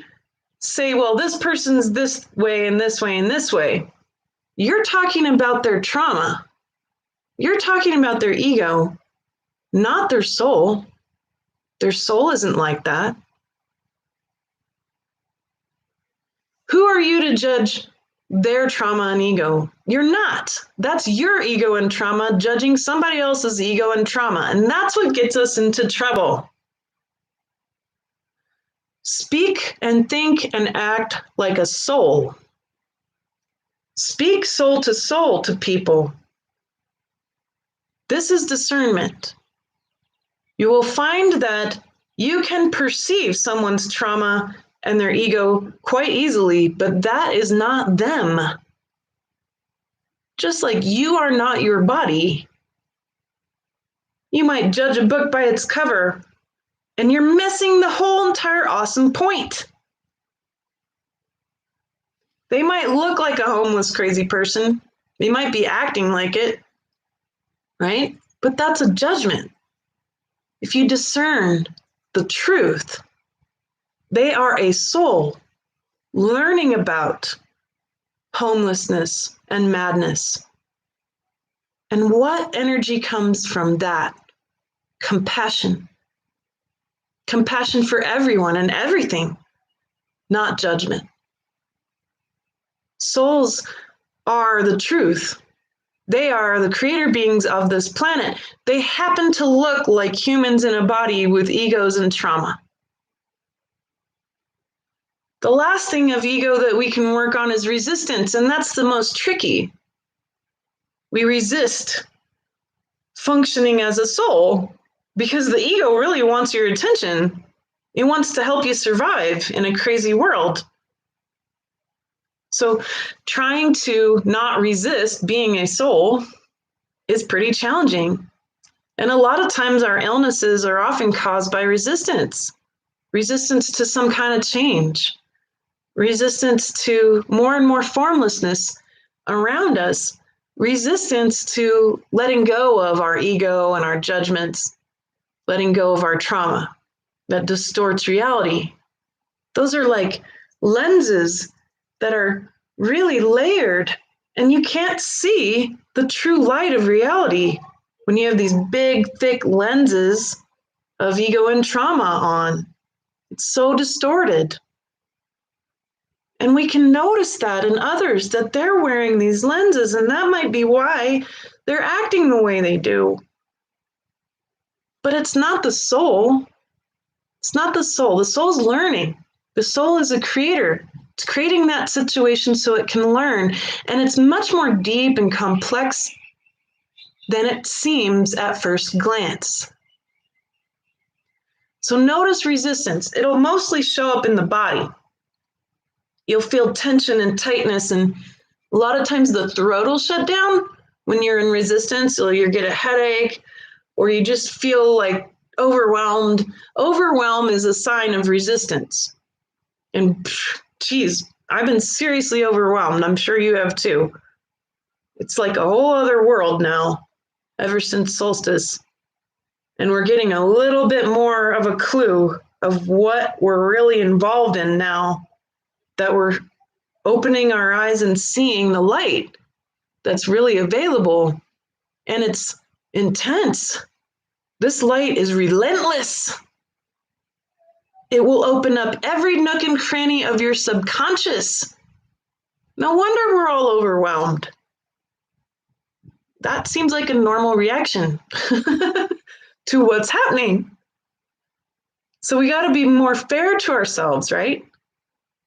say, well, this person's this way and this way and this way, you're talking about their trauma. You're talking about their ego, not their soul. Their soul isn't like that. Who are you to judge their trauma and ego? You're not. That's your ego and trauma judging somebody else's ego and trauma. And that's what gets us into trouble. Speak and think and act like a soul. Speak soul to people. This is discernment. You will find that you can perceive someone's trauma and their ego quite easily, but that is not them. Just like you are not your body. You might judge a book by its cover, and you're missing the whole entire awesome point. They might look like a homeless, crazy person. They might be acting like it, right? But that's a judgment. If you discern the truth, they are a soul learning about homelessness and madness. And what energy comes from that? Compassion. Compassion for everyone and everything, not judgment. Souls are the truth. They are the creator beings of this planet. They happen to look like humans in a body with egos and trauma. The last thing of ego that we can work on is resistance, and that's the most tricky. We resist functioning as a soul because the ego really wants your attention. It wants to help you survive in a crazy world. So trying to not resist being a soul is pretty challenging. And a lot of times our illnesses are often caused by resistance to some kind of change, resistance to more and more formlessness around us, resistance to letting go of our ego and our judgments, letting go of our trauma that distorts reality. Those are like lenses that are really layered, and you can't see the true light of reality when you have these big, thick lenses of ego and trauma on. It's so distorted. And we can notice that in others, that they're wearing these lenses, and that might be why they're acting the way they do. But it's not the soul. It's not the soul. The soul's learning. The soul is a creator. It's creating that situation so it can learn. And it's much more deep and complex than it seems at first glance. So notice resistance. It'll mostly show up in the body. You'll feel tension and tightness, and a lot of times the throat will shut down when you're in resistance, or you get a headache, or you just feel like overwhelmed. Overwhelm is a sign of resistance. And geez, I've been seriously overwhelmed. I'm sure you have too. It's like a whole other world now, ever since solstice. And we're getting a little bit more of a clue of what we're really involved in now, that we're opening our eyes and seeing the light that's really available. And it's intense. This light is relentless. It will open up every nook and cranny of your subconscious. No wonder we're all overwhelmed. That seems like a normal reaction to what's happening. So we got to be more fair to ourselves, right?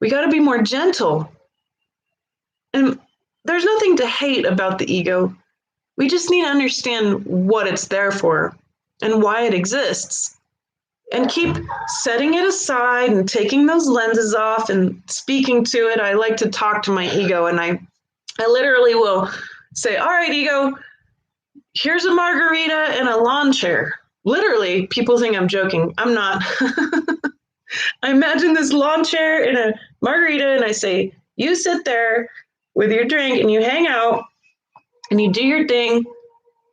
We got to be more gentle. And there's nothing to hate about the ego. We just need to understand what it's there for and why it exists. And keep setting it aside and taking those lenses off and speaking to it. I like to talk to my ego, and I literally will say, all right, ego, here's a margarita and a lawn chair. Literally, people think I'm joking. I'm not. I imagine this lawn chair and a margarita, and I say, you sit there with your drink and you hang out and you do your thing.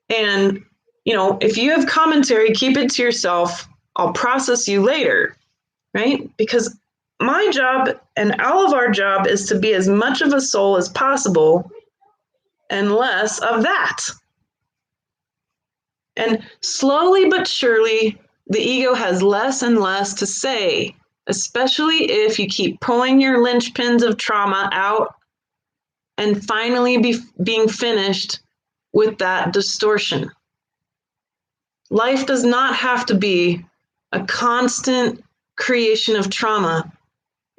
And, you know, if you have commentary, keep it to yourself. I'll process you later, right? Because my job and all of our job is to be as much of a soul as possible and less of that. And slowly but surely, the ego has less and less to say, especially if you keep pulling your linchpins of trauma out and finally being finished with that distortion. Life does not have to be a constant creation of trauma.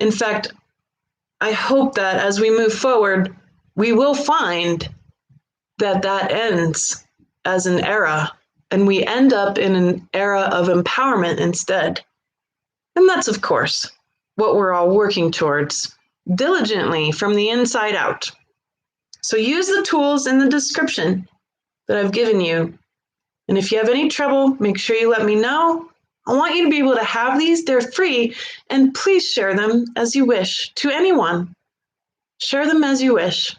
In fact, I hope that as we move forward, we will find that that ends as an era, and we end up in an era of empowerment instead. And that's, of course, what we're all working towards diligently from the inside out. So use the tools in the description that I've given you. And if you have any trouble, make sure you let me know. I want you to be able to have these. They're free, and please share them as you wish to anyone. Share them as you wish.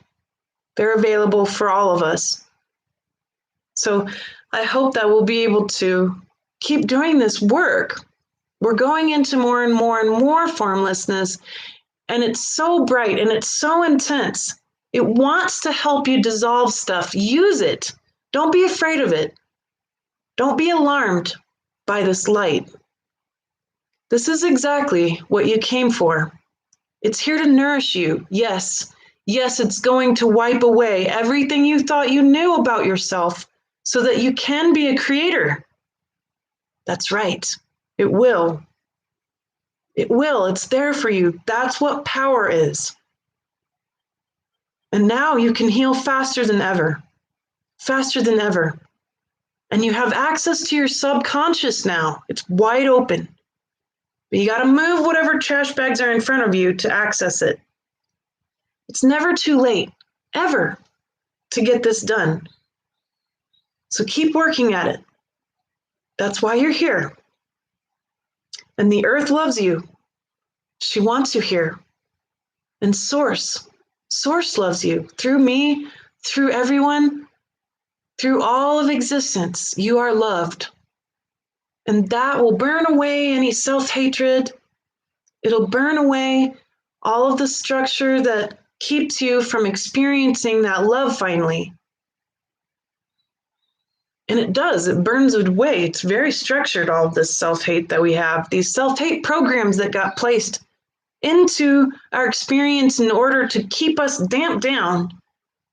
They're available for all of us. So I hope that we'll be able to keep doing this work. We're going into more and more and more formlessness, and it's so bright and it's so intense. It wants to help you dissolve stuff. Use it. Don't be afraid of it. Don't be alarmed by this light. This is exactly what you came for. It's here to nourish you. Yes, it's going to wipe away everything you thought you knew about yourself so that you can be a creator. That's right. It will. It will. It's there for you. That's what power is. And now you can heal faster than ever. Faster than ever. And you have access to your subconscious now. It's wide open. But you got to move whatever trash bags are in front of you to access it. It's never too late, ever, to get this done. So keep working at it. That's why you're here. And the earth loves you. She wants you here. And Source loves you. Through me, through everyone, through all of existence, you are loved. And that will burn away any self-hatred. It'll burn away all of the structure that keeps you from experiencing that love finally. And it does, it burns it away. It's very structured, all of this self-hate that we have, these self-hate programs that got placed into our experience in order to keep us damped down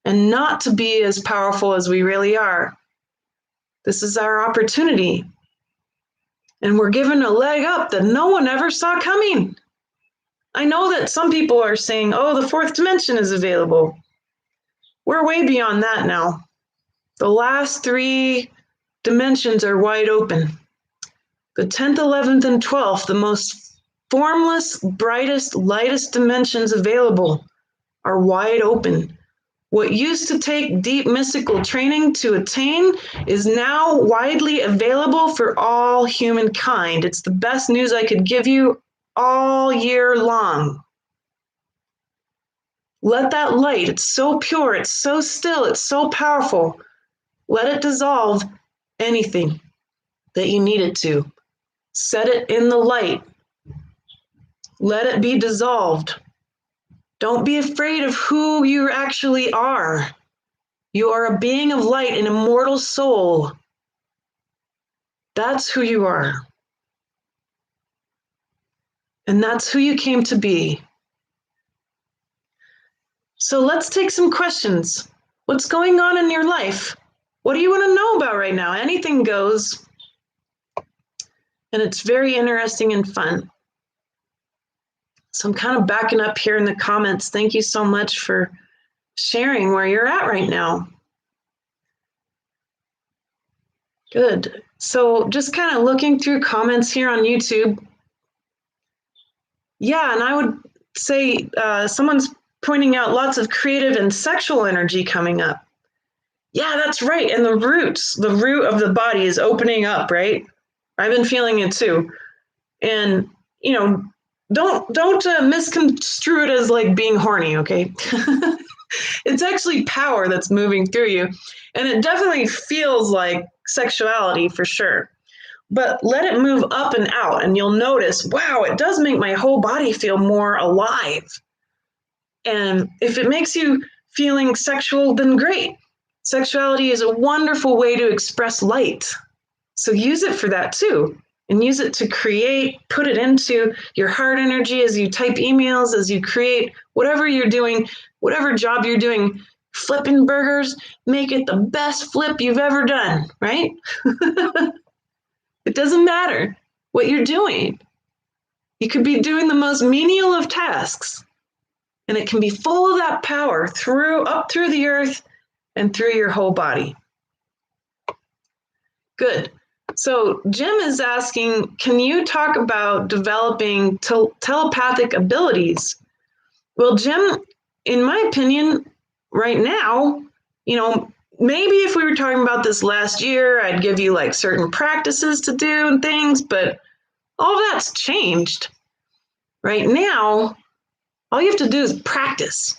and not to be as powerful as we really are. This is our opportunity. And we're given a leg up that no one ever saw coming. I know that some people are saying, oh, the fourth dimension is available. We're way beyond that now. The last three dimensions are wide open. The 10th, 11th, and 12th, the most formless, brightest, lightest dimensions available, are wide open. What used to take deep mystical training to attain is now widely available for all humankind. It's the best news I could give you all year long. Let that light, it's so pure, it's so still, it's so powerful. Let it dissolve anything that you need it to. Set it in the light. Let it be dissolved. Don't be afraid of who you actually are. You are a being of light, an immortal soul. That's who you are. And that's who you came to be. So let's take some questions. What's going on in your life? What do you want to know about right now? Anything goes. And it's very interesting and fun. So I'm kind of backing up here in the comments. Thank you so much for sharing where you're at right now. Good. So just kind of looking through comments here on YouTube. Yeah, and I would say someone's pointing out lots of creative and sexual energy coming up. Yeah, that's right. And the root of the body is opening up, right? I've been feeling it too. And, you know, don't misconstrue it as like being horny, okay? It's actually power that's moving through you. And it definitely feels like sexuality for sure. But let it move up and out and you'll notice, wow, it does make my whole body feel more alive. And if it makes you feeling sexual, then great. Sexuality is a wonderful way to express light. So use it for that too. And use it to create, put it into your heart energy as you type emails, as you create whatever you're doing, whatever job you're doing, flipping burgers, make it the best flip you've ever done, right? It doesn't matter what you're doing. You could be doing the most menial of tasks, and it can be full of that power up through the earth and through your whole body. Good. So Jim is asking, can you talk about developing telepathic abilities? Well, Jim, in my opinion, right now, you know, maybe if we were talking about this last year, I'd give you like certain practices to do and things, but all that's changed. Right now, all you have to do is practice.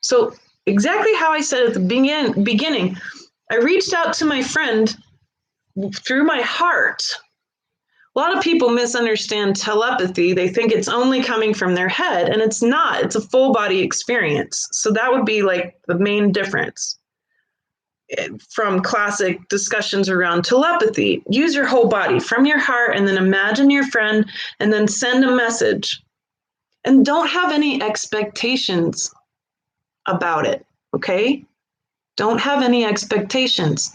So exactly how I said at the beginning, I reached out to my friend through my heart. A lot of people misunderstand telepathy. They think it's only coming from their head, and it's not. It's a full body experience. So that would be like the main difference. from classic discussions around telepathy. Use your whole body from your heart and then imagine your friend and then send a message. And don't have any expectations about it, okay? Don't have any expectations.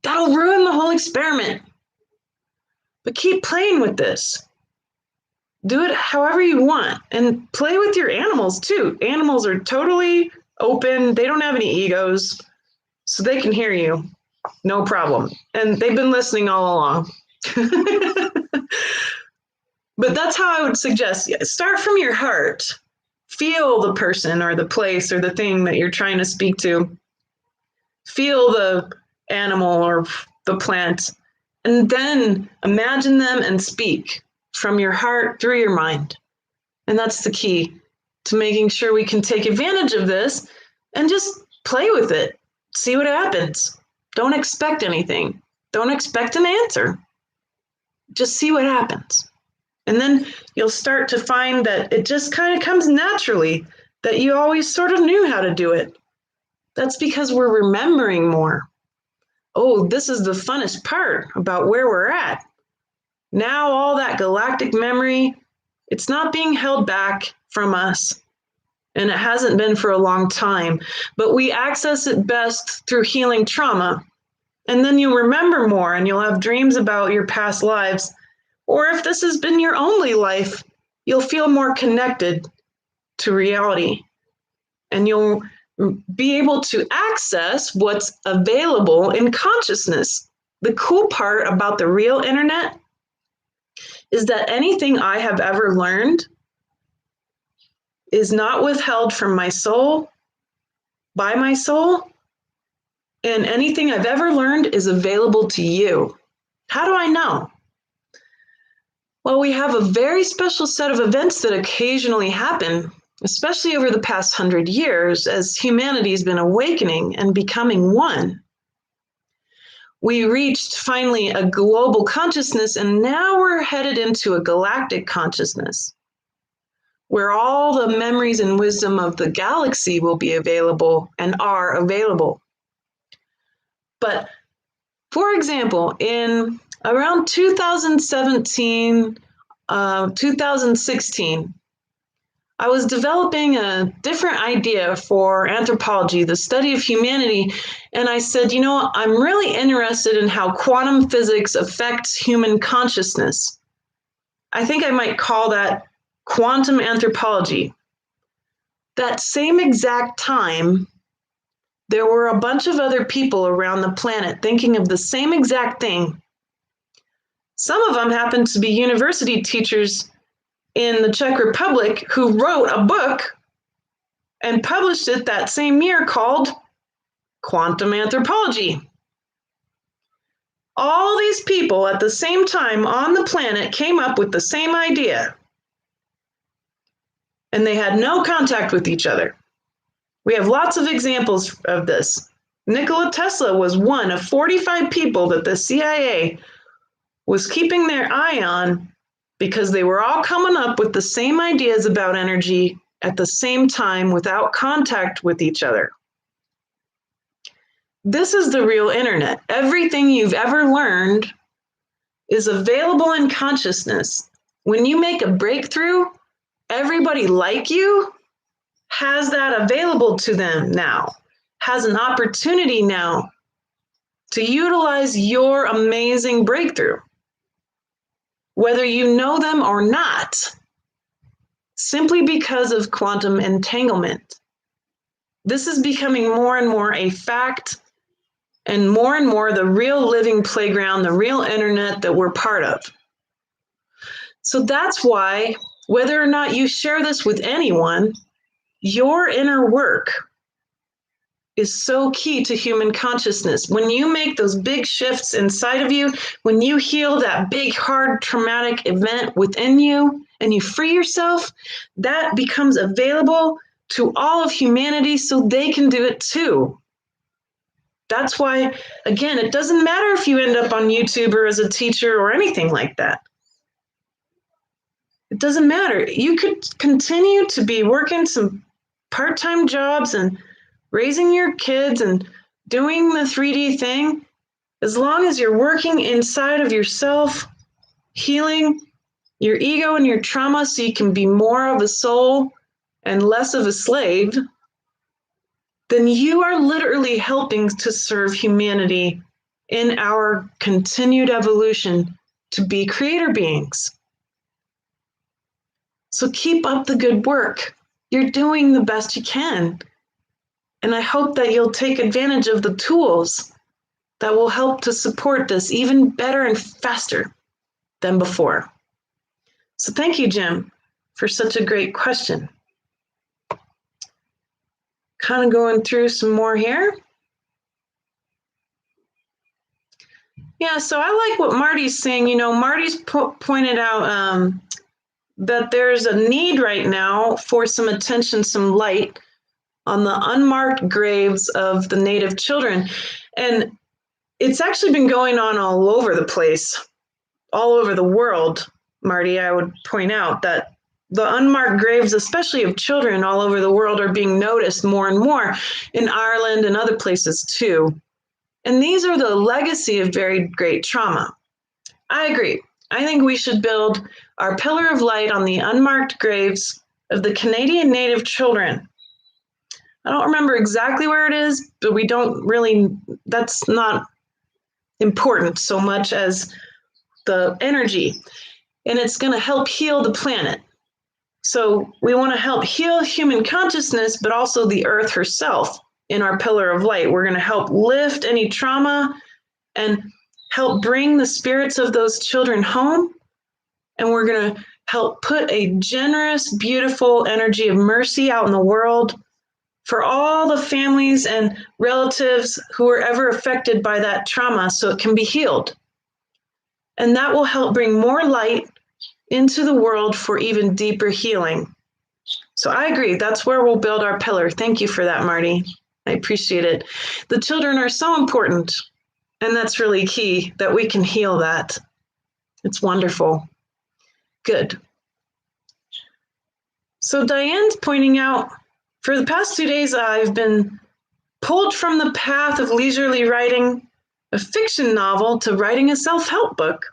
That'll ruin the whole experiment. But keep playing with this. Do it however you want and play with your animals too. Animals are totally open. They don't have any egos, so they can hear you. No problem. And they've been listening all along. But that's how I would suggest. Start from your heart. Feel the person or the place or the thing that you're trying to speak to. Feel the animal or the plant. And then imagine them and speak from your heart through your mind. And that's the key to making sure we can take advantage of this and just play with it. See what happens. Don't expect anything. Don't expect an answer. Just see what happens. And then you'll start to find that it just kind of comes naturally, that you always sort of knew how to do it. That's because we're remembering more. Oh, this is the funnest part about where we're at. Now all that galactic memory, it's not being held back from us. And it hasn't been for a long time. But we access it best through healing trauma. And then you'll remember more and you'll have dreams about your past lives. Or if this has been your only life, you'll feel more connected to reality. And you'll be able to access what's available in consciousness. The cool part about the real internet is that anything I have ever learned is not withheld from my soul, by my soul, and anything I've ever learned is available to you. How do I know? Well, we have a very special set of events that occasionally happen, especially over the past 100 years, as humanity's been awakening and becoming one. We reached finally a global consciousness, and now we're headed into a galactic consciousness, where all the memories and wisdom of the galaxy will be available and are available. But for example, in around 2017, 2016, I was developing a different idea for anthropology, the study of humanity. And I said, I'm really interested in how quantum physics affects human consciousness. I think I might call that quantum anthropology. That same exact time, there were a bunch of other people around the planet thinking of the same exact thing. Some of them happened to be university teachers in the Czech Republic who wrote a book and published it that same year called Quantum Anthropology. All these people at the same time on the planet came up with the same idea. And they had no contact with each other. We have lots of examples of this. Nikola Tesla was one of 45 people that the CIA was keeping their eye on because they were all coming up with the same ideas about energy at the same time without contact with each other. This is the real internet. Everything you've ever learned is available in consciousness. When you make a breakthrough, everybody like you has that available to them now, has an opportunity now to utilize your amazing breakthrough, whether you know them or not, simply because of quantum entanglement. This is becoming more and more a fact and more the real living playground, the real internet that we're part of. So that's why, whether or not you share this with anyone, your inner work is so key to human consciousness. When you make those big shifts inside of you, when you heal that big, hard, traumatic event within you and you free yourself, that becomes available to all of humanity so they can do it too. That's why, again, it doesn't matter if you end up on YouTube or as a teacher or anything like that. It doesn't matter. You could continue to be working some part-time jobs and raising your kids and doing the 3D thing, as long as you're working inside of yourself, healing your ego and your trauma so you can be more of a soul and less of a slave, then you are literally helping to serve humanity in our continued evolution to be creator beings. So keep up the good work. You're doing the best you can. And I hope that you'll take advantage of the tools that will help to support this even better and faster than before. So thank you, Jim, for such a great question. Kind of going through some more here. Yeah, so I like what Marty's saying. You know, Marty's pointed out that there's a need right now for some attention, some light on the unmarked graves of the Native children. And it's actually been going on all over the place, all over the world, Marty. I would point out that the unmarked graves, especially of children all over the world, are being noticed more and more in Ireland and other places too. And these are the legacy of very great trauma. I agree. I think we should build our pillar of light on the unmarked graves of the Canadian Native children. I don't remember exactly where it is, but we don't really, that's not important so much as the energy. And it's going to help heal the planet. So we want to help heal human consciousness, but also the earth herself in our pillar of light. We're going to help lift any trauma and help bring the spirits of those children home. And we're going to help put a generous, beautiful energy of mercy out in the world for all the families and relatives who were ever affected by that trauma so it can be healed. And that will help bring more light into the world for even deeper healing. So I agree, that's where we'll build our pillar. Thank you for that, Marty. I appreciate it. The children are so important, and that's really key that we can heal that. It's wonderful. Good. So Diane's pointing out, for the past 2 days, I've been pulled from the path of leisurely writing a fiction novel to writing a self-help book.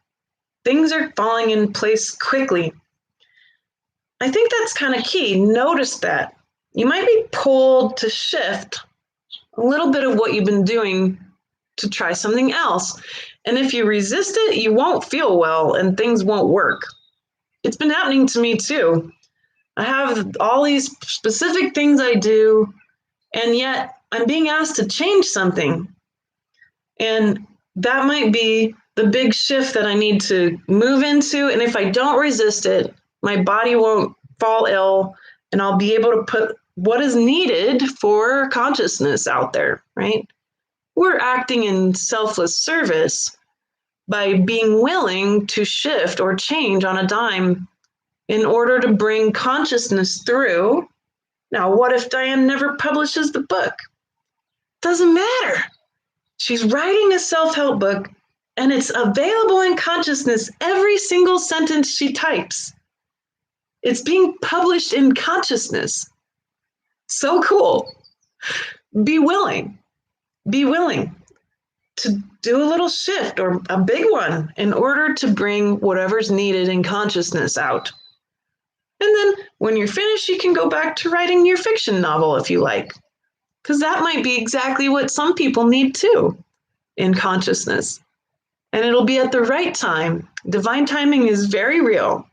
Things are falling in place quickly. I think that's kind of key. Notice that. You might be pulled to shift a little bit of what you've been doing to try something else. And if you resist it, you won't feel well and things won't work. It's been happening to me too. I have all these specific things I do, and yet I'm being asked to change something. And that might be the big shift that I need to move into. And if I don't resist it, my body won't fall ill and I'll be able to put what is needed for consciousness out there, right? We're acting in selfless service by being willing to shift or change on a dime in order to bring consciousness through. Now, what if Diane never publishes the book? Doesn't matter. She's writing a self-help book and it's available in consciousness every single sentence she types. It's being published in consciousness. So cool. Be willing to do a little shift or a big one in order to bring whatever's needed in consciousness out. And then when you're finished, you can go back to writing your fiction novel if you like, because that might be exactly what some people need too in consciousness. And it'll be at the right time. Divine timing is very real.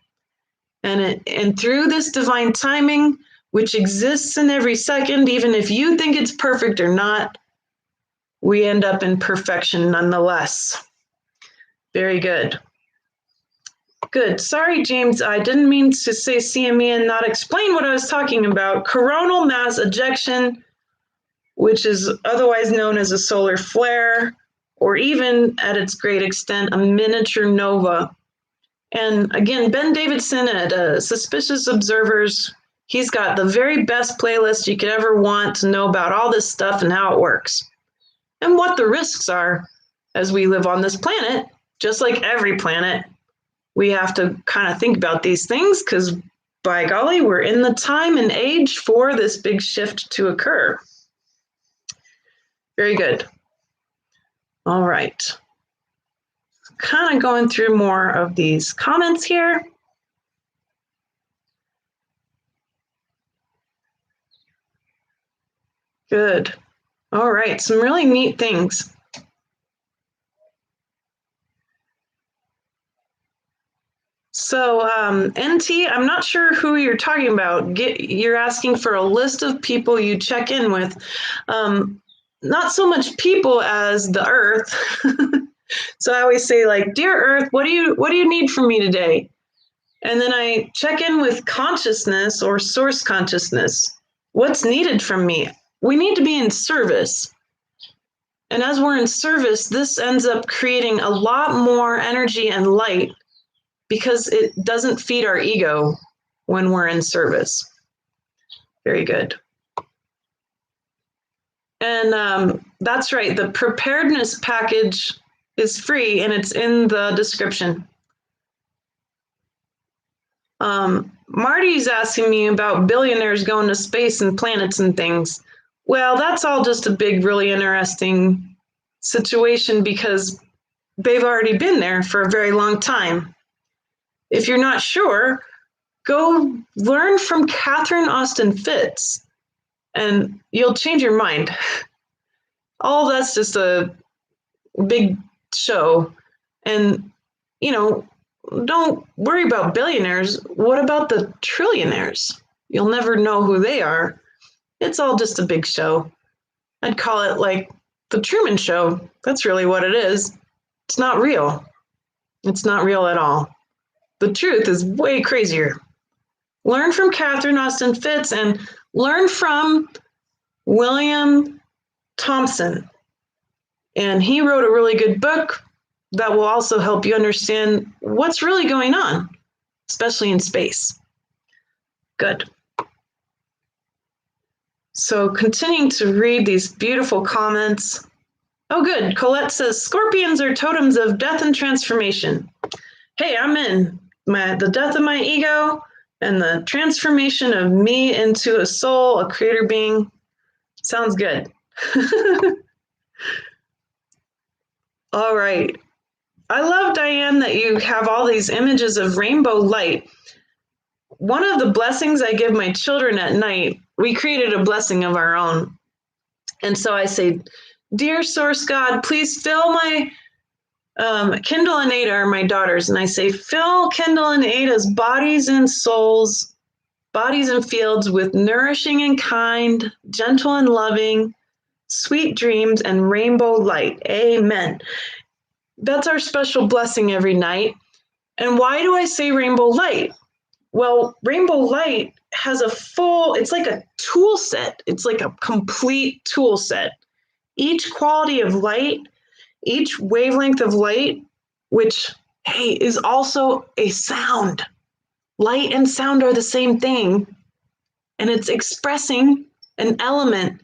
And through this divine timing, which exists in every second, even if you think it's perfect or not, we end up in perfection nonetheless. Very good. Good. Sorry, James, I didn't mean to say CME and not explain what I was talking about. Coronal mass ejection, which is otherwise known as a solar flare, or even at its great extent, a miniature nova. And again, Ben Davidson at Suspicious Observers, he's got the very best playlist you could ever want to know about all this stuff and how it works and what the risks are as we live on this planet. Just like every planet, we have to kind of think about these things because, by golly, we're in the time and age for this big shift to occur. Very good. All right. Kind of going through more of these comments here. Good. All right. Some really neat things. So, NT, I'm not sure who you're talking about. You're asking for a list of people you check in with. Not so much people as the Earth. So I always say, like, dear Earth, what do you need from me today? And then I check in with consciousness or source consciousness. What's needed from me? We need to be in service. And as we're in service, this ends up creating a lot more energy and light because it doesn't feed our ego when we're in service. Very good. And that's right. The preparedness package is free and it's in the description. Marty's asking me about billionaires going to space and planets and things. Well, that's all just a big, really interesting situation because they've already been there for a very long time. If you're not sure, go learn from Catherine Austin Fitts and you'll change your mind. All that's just a big show. And, you know, don't worry about billionaires. What about the trillionaires? You'll never know who they are. It's all just a big show. I'd call it like the Truman Show. That's really what it is. It's not real. It's not real at all. The truth is way crazier. Learn from Catherine Austin Fitts and learn from William Thompson. And he wrote a really good book that will also help you understand what's really going on, especially in space. Good. So continuing to read these beautiful comments. Oh, good. Colette says, scorpions are totems of death and transformation. Hey, I'm in. The death of my ego and the transformation of me into a soul, a creator being. Sounds good. All right. I love, Diane, that you have all these images of rainbow light. One of the blessings I give my children at night, we created a blessing of our own. And so I say, dear Source God, please fill my Kendall and Ada are my daughters. And I say, fill Kendall and Ada's bodies and souls, bodies and fields with nourishing and kind, gentle and loving, sweet dreams and rainbow light. Amen. That's our special blessing every night. And why do I say rainbow light? Well, rainbow light has it's like a tool set. It's like a complete tool set. Each quality of light, each wavelength of light, which, hey, is also a sound. Light and sound are the same thing. And it's expressing an element.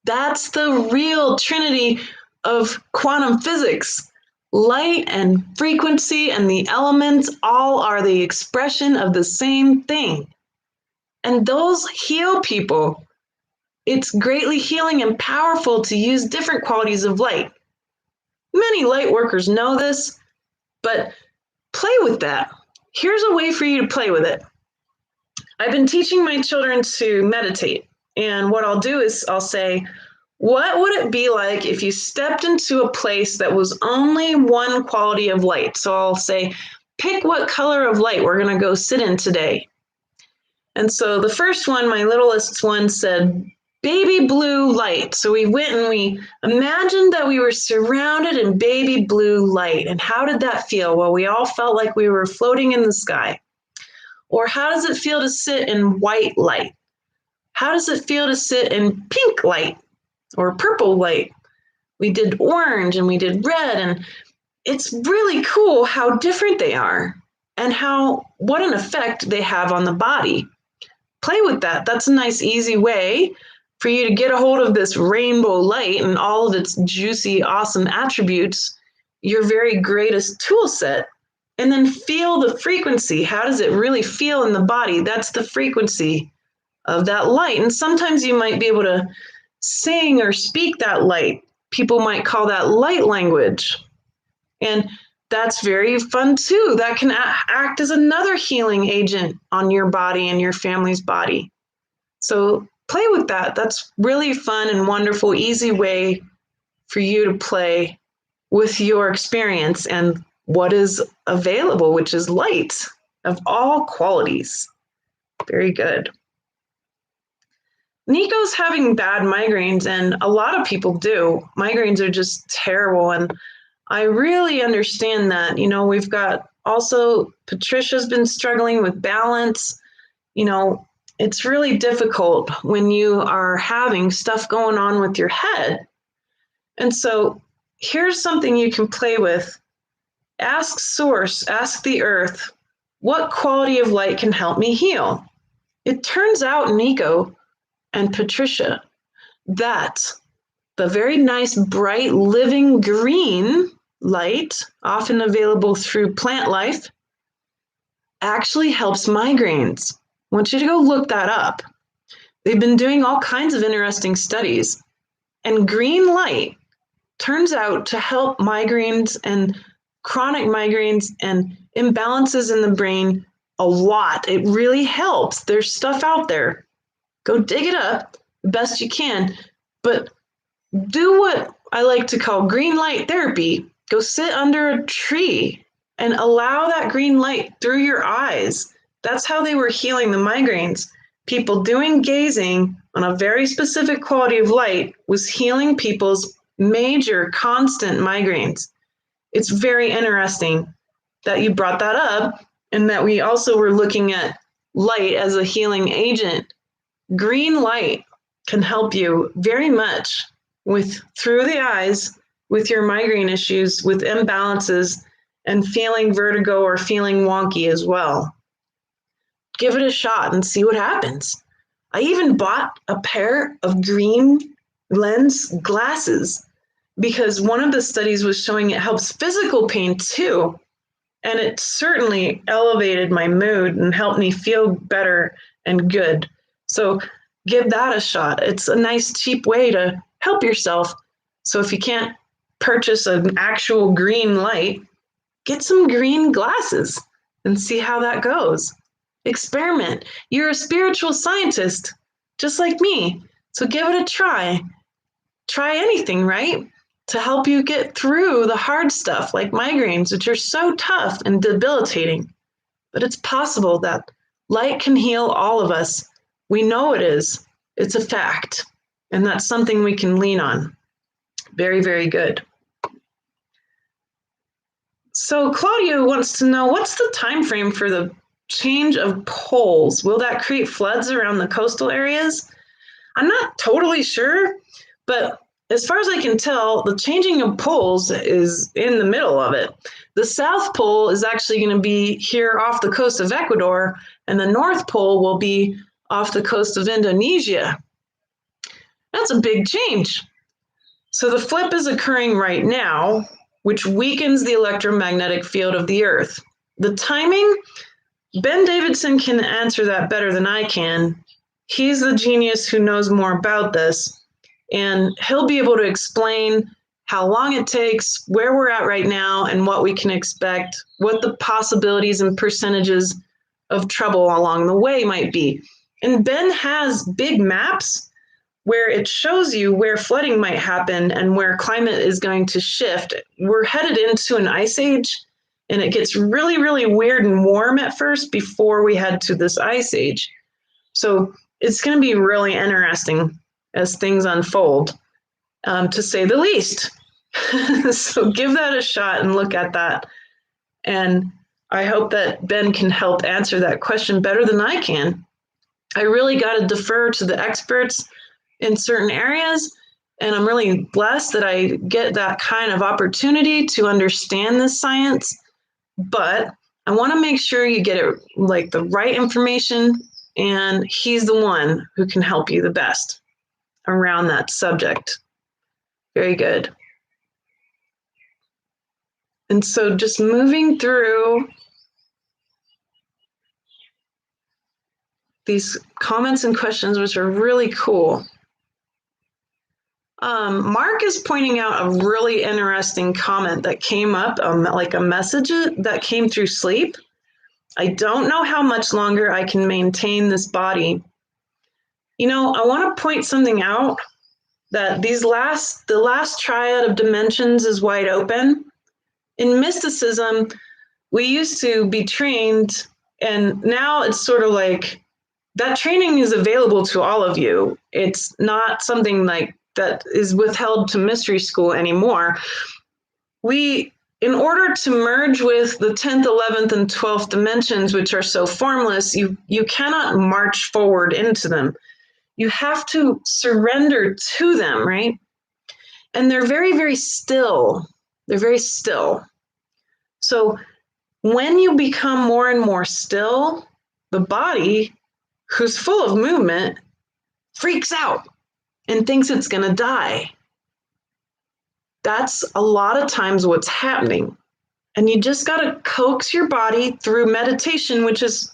That's the real trinity of quantum physics. Light and frequency and the elements all are the expression of the same thing. And those heal people. It's greatly healing and powerful to use different qualities of light. Many light workers know this, but play with that. Here's a way for you to play with it. I've been teaching my children to meditate. And what I'll do is I'll say, what would it be like if you stepped into a place that was only one quality of light? So I'll say, pick what color of light we're going to go sit in today. And so the first one, my littlest one, said, baby blue light. So we went and we imagined that we were surrounded in baby blue light. And how did that feel? Well, we all felt like we were floating in the sky. Or how does it feel to sit in white light? How does it feel to sit in pink light? Or purple light? We did orange and we did red, and it's really cool how different they are and what an effect they have on the body. Play with that. That's a nice, easy way for you to get a hold of this rainbow light and all of its juicy, awesome attributes, your very greatest tool set, and then feel the frequency. How does it really feel in the body? That's the frequency of that light. And sometimes you might be able to sing or speak that light. people might call that light language. And that's very fun too. That can act as another healing agent on your body and your family's body. So play with that. That's really fun and wonderful, easy way for you to play with your experience and what is available, which is light of all qualities. Very good. Nico's having bad migraines, and a lot of people do. Migraines are just terrible, and I really understand that. You know, we've got also Patricia's been struggling with balance. You know, it's really difficult when you are having stuff going on with your head. And so here's something you can play with. Ask Source, ask the earth, what quality of light can help me heal? It turns out, Nico and Patricia, that the very nice, bright, living green light, often available through plant life, actually helps migraines. I want you to go look that up. They've been doing all kinds of interesting studies, and green light turns out to help migraines and chronic migraines and imbalances in the brain a lot. It really helps. There's stuff out there. Go dig it up the best you can, but do what I like to call green light therapy. Go sit under a tree and allow that green light through your eyes. That's how they were healing the migraines. People doing gazing on a very specific quality of light was healing people's major constant migraines. It's very interesting that you brought that up and that we also were looking at light as a healing agent. Green light can help you very much with through the eyes with your migraine issues, with imbalances and feeling vertigo or feeling wonky as well. Give it a shot and see what happens. I even bought a pair of green lens glasses because one of the studies was showing it helps physical pain too. And it certainly elevated my mood and helped me feel better and good. So give that a shot. It's a nice, cheap way to help yourself. So if you can't purchase an actual green light, get some green glasses and see how that goes. Experiment. You're a spiritual scientist, just like me. So give it a try. Try anything, right? To help you get through the hard stuff like migraines, which are so tough and debilitating. But it's possible that light can heal all of us. We know it is. It's a fact. And that's something we can lean on. Very, very good. So Claudio wants to know, what's the time frame for the change of poles? Will that create floods around the coastal areas? I'm not totally sure, but as far as I can tell, the changing of poles is in the middle of it. The South Pole is actually going to be here off the coast of Ecuador, and the North Pole will be off the coast of Indonesia. That's a big change. So the flip is occurring right now, which weakens the electromagnetic field of the Earth. The timing, Ben Davidson can answer that better than I can. He's the genius who knows more about this, and he'll be able to explain how long it takes, where we're at right now, and what we can expect, what the possibilities and percentages of trouble along the way might be. And Ben has big maps where it shows you where flooding might happen and where climate is going to shift. We're headed into an ice age, and it gets really, really weird and warm at first before we head to this ice age. So it's going to be really interesting as things unfold, to say the least. So give that a shot and look at that. And I hope that Ben can help answer that question better than I can. I really got to defer to the experts in certain areas, and I'm really blessed that I get that kind of opportunity to understand this science. But I want to make sure you get it like the right information, and he's the one who can help you the best around that subject. Very good. And so just moving through these comments and questions, which are really cool. Mark is pointing out a really interesting comment that came up, like a message that came through sleep. I don't know how much longer I can maintain this body. You know, I want to point something out, that the last triad of dimensions is wide open. In mysticism, we used to be trained, and now it's sort of like that training is available to all of you. It's not something like that is withheld to mystery school anymore. In order to merge with the 10th, 11th, and 12th dimensions, which are so formless, you cannot march forward into them. You have to surrender to them, right? And they're very, very still. They're very still. So when you become more and more still, the body, who's full of movement, freaks out and thinks it's going to die. That's a lot of times what's happening. And you just got to coax your body through meditation, which is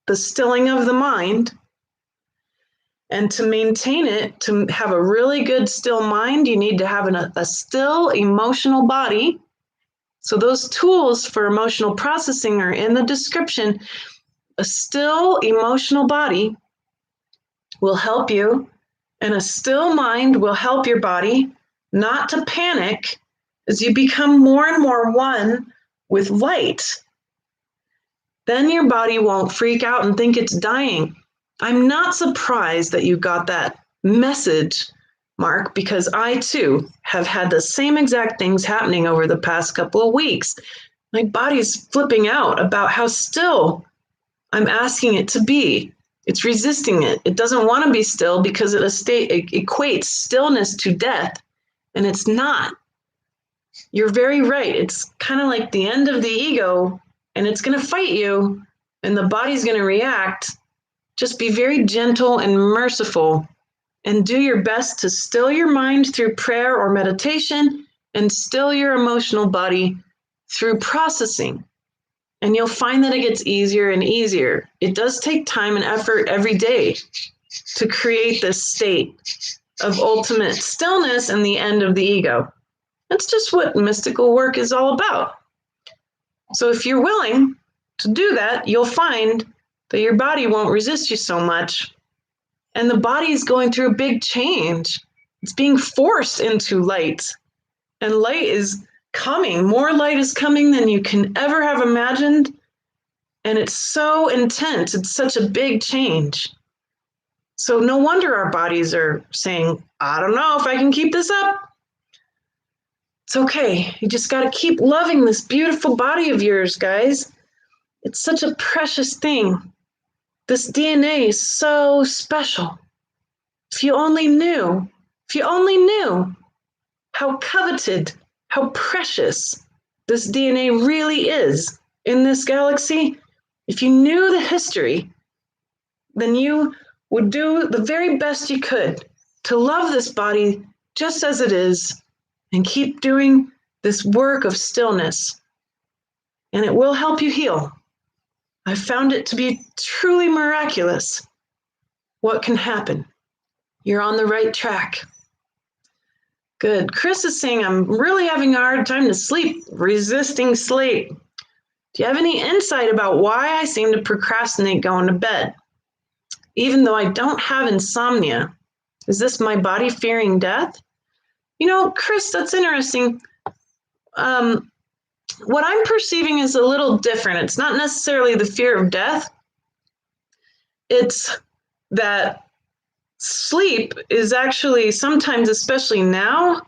the stilling of the mind. And to maintain it, to have a really good still mind, you need to have a still emotional body. So those tools for emotional processing are in the description. A still emotional body will help you, and a still mind will help your body not to panic as you become more and more one with light. Then your body won't freak out and think it's dying. I'm not surprised that you got that message, Mark, because I too have had the same exact things happening over the past couple of weeks. My body's flipping out about how still I'm asking it to be. It's resisting it. It doesn't want to be still because it equates stillness to death, and it's not. You're very right. It's kind of like the end of the ego, and it's going to fight you, and the body's going to react. Just be very gentle and merciful, and do your best to still your mind through prayer or meditation, and still your emotional body through processing. And you'll find that it gets easier and easier. It does take time and effort every day to create this state of ultimate stillness and the end of the ego. That's just what mystical work is all about. So if you're willing to do that, you'll find that your body won't resist you so much. And the body is going through a big change. It's being forced into light. And light is coming. More light is coming than you can ever have imagined. And it's so intense. It's such a big change. So no wonder our bodies are saying, I don't know if I can keep this up. It's okay. You just got to keep loving this beautiful body of yours, guys. It's such a precious thing. This DNA is so special. If you only knew how coveted, how precious this DNA really is in this galaxy, if you knew the history, then you would do the very best you could to love this body just as it is and keep doing this work of stillness. And it will help you heal. I found it to be truly miraculous what can happen. You're on the right track. Good. Chris is saying, I'm really having a hard time to sleep, resisting sleep. Do you have any insight about why I seem to procrastinate going to bed? Even though I don't have insomnia, is this my body fearing death? You know, Chris, that's interesting. What I'm perceiving is a little different. It's not necessarily the fear of death. It's that sleep is actually sometimes, especially now,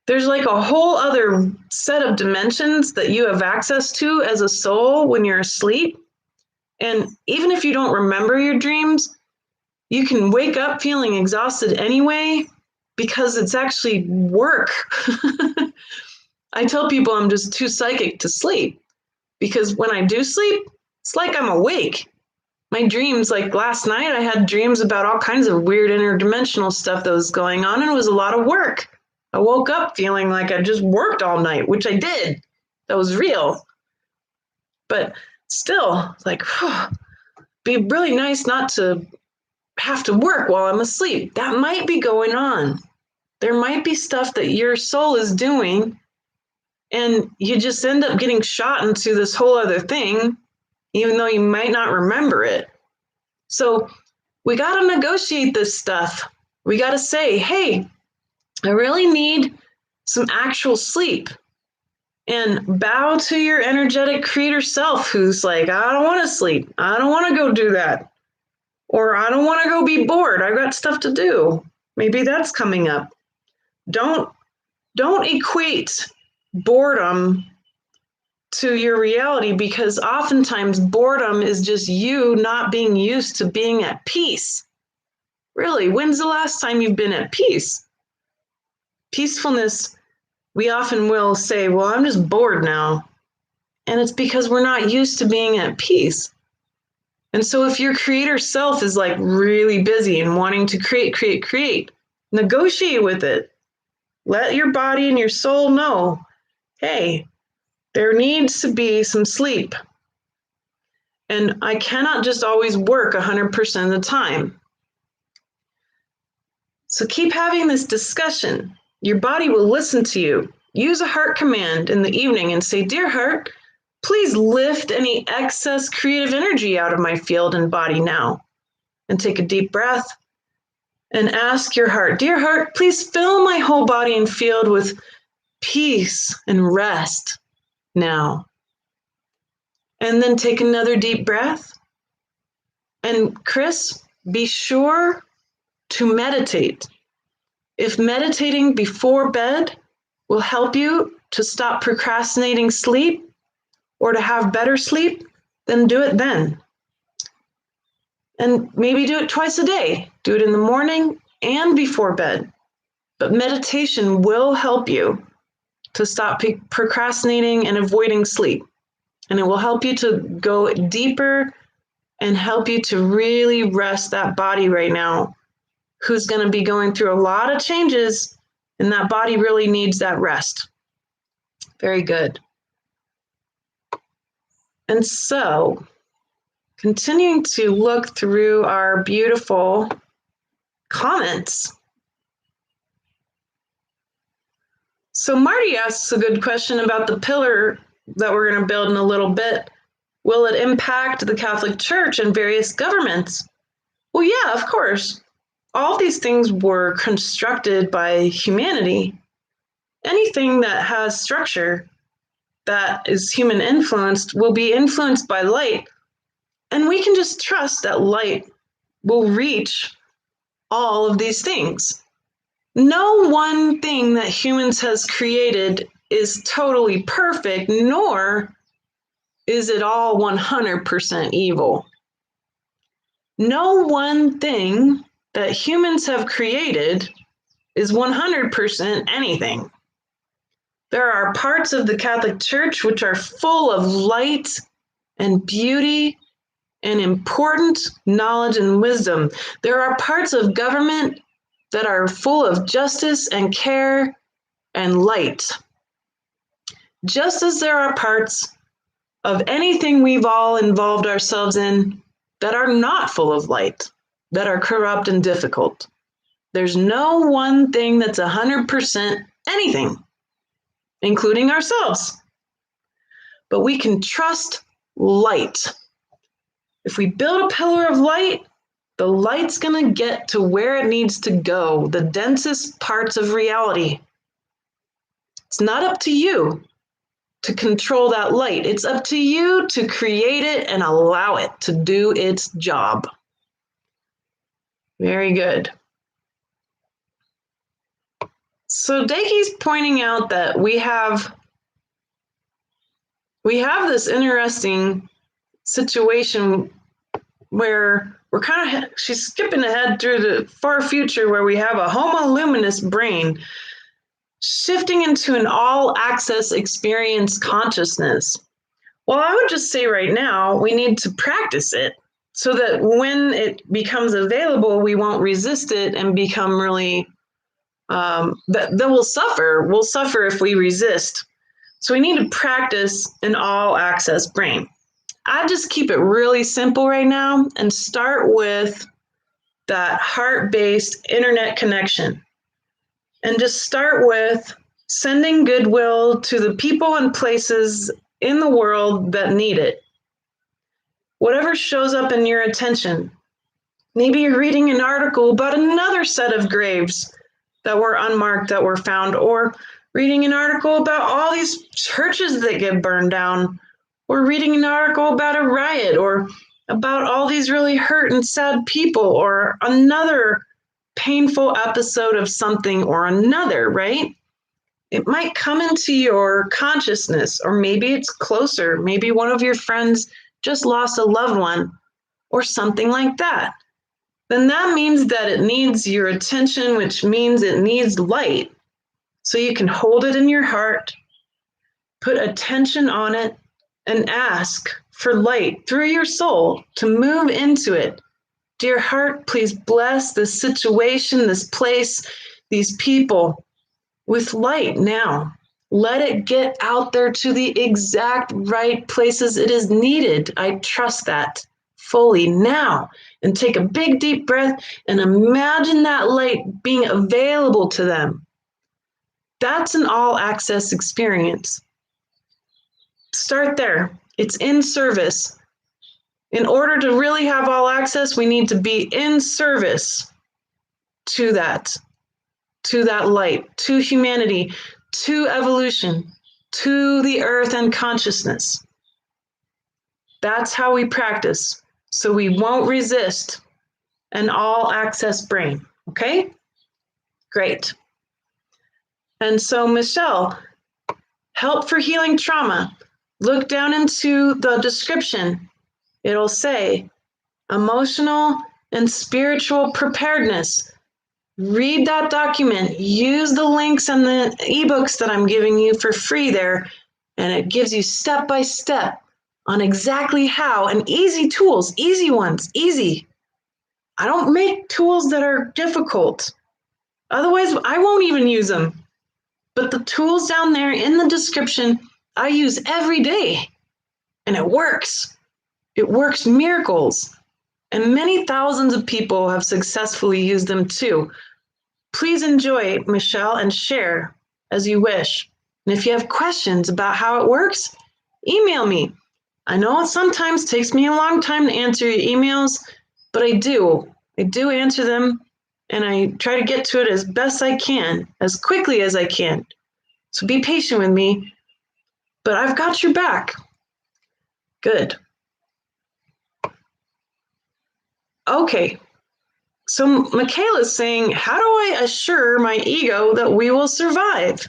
there's like a whole other set of dimensions that you have access to as a soul when you're asleep. And even if you don't remember your dreams, you can wake up feeling exhausted anyway because it's actually work. I tell people I'm just too psychic to sleep because when I do sleep, it's like I'm awake. My dreams, like last night, I had dreams about all kinds of weird interdimensional stuff that was going on, and it was a lot of work. I woke up feeling like I just worked all night, which I did. That was real. But still, like, be really nice not to have to work while I'm asleep. That might be going on. There might be stuff that your soul is doing, and you just end up getting shot into this whole other thing, even though you might not remember it. So we got to negotiate this stuff. We got to say, hey, I really need some actual sleep. And bow to your energetic creator self who's like, I don't want to sleep. I don't want to go do that. Or I don't want to go be bored. I've got stuff to do. Maybe that's coming up. Don't equate boredom to your reality, because oftentimes boredom is just you not being used to being at peace. Really, when's the last time you've been at peace? Peacefulness, we often will say, well, I'm just bored now. And it's because we're not used to being at peace. And so if your creator self is like really busy and wanting to create, negotiate with it. Let your body and your soul know, hey, there needs to be some sleep. And I cannot just always work 100% of the time. So keep having this discussion. Your body will listen to you. Use a heart command in the evening and say, dear heart, please lift any excess creative energy out of my field and body now. And take a deep breath and ask your heart, dear heart, please fill my whole body and field with peace and rest now. And then take another deep breath. And Chris, be sure to meditate. If meditating before bed will help you to stop procrastinating sleep or to have better sleep, then do it then. And maybe do it twice a day. Do it in the morning and before bed. But meditation will help you to stop procrastinating and avoiding sleep. And it will help you to go deeper and help you to really rest that body right now, who's going to be going through a lot of changes, and that body really needs that rest. Very good. And so, continuing to look through our beautiful comments. So Marty asks a good question about the pillar that we're going to build in a little bit. Will it impact the Catholic Church and various governments? Well, yeah, of course. All these things were constructed by humanity. Anything that has structure that is human influenced will be influenced by light. And we can just trust that light will reach all of these things. No one thing that humans has created is totally perfect, nor is it all 100% evil. No one thing that humans have created is 100% anything. There are parts of the Catholic Church which are full of light and beauty and important knowledge and wisdom. There are parts of government that are full of justice and care and light. Just as there are parts of anything we've all involved ourselves in that are not full of light, that are corrupt and difficult. There's no one thing that's 100% anything, including ourselves. But we can trust light. If we build a pillar of light, the light's going to get to where it needs to go, the densest parts of reality. It's not up to you to control that light. It's up to you to create it and allow it to do its job. Very good. So Daki's pointing out that we have this interesting situation where she's skipping ahead through the far future where we have a homo luminous brain shifting into an all-access experience consciousness. Well, I would just say right now, we need to practice it so that when it becomes available, we won't resist it and become really, that we'll suffer. We'll suffer if we resist. So we need to practice an all-access brain. I just keep it really simple right now and start with that heart-based internet connection. and just start with sending goodwill to the people and places in the world that need it. Whatever shows up in your attention. Maybe you're reading an article about another set of graves that were unmarked that were found, or reading an article about all these churches that get burned down, or reading an article about a riot, or about all these really hurt and sad people, or another painful episode of something or another, right? It might come into your consciousness, or maybe it's closer. Maybe one of your friends just lost a loved one or something like that. Then that means that it needs your attention, which means it needs light. So you can hold it in your heart, put attention on it, and ask for light through your soul to move into it. Dear heart, please bless this situation, this place, these people with light now. Let it get out there to the exact right places it is needed. I trust that fully now. And take a big deep breath and imagine that light being available to them. That's an all access experience. Start there. It's in service. In order to really have all access, we need to be in service to that light, to humanity, to evolution, to the earth and consciousness. That's how we practice. So we won't resist an all access brain. Okay? Great. And so, Michelle, help for healing trauma. Look down into the description. It'll say emotional and spiritual preparedness. Read that document. Use the links and the ebooks that I'm giving you for free there. And it gives you step by step on exactly how, and easy tools, easy ones, easy. I don't make tools that are difficult. Otherwise, I won't even use them. But the tools down there in the description, I use every day. And it works. It works miracles. And many thousands of people have successfully used them too. Please enjoy, Michelle, and share as you wish. And if you have questions about how it works, email me. I know it sometimes takes me a long time to answer your emails, but I do answer them, and I try to get to it as best I can, as quickly as I can. So be patient with me, but I've got your back. Good. Okay. So Michaela's saying, how do I assure my ego that we will survive?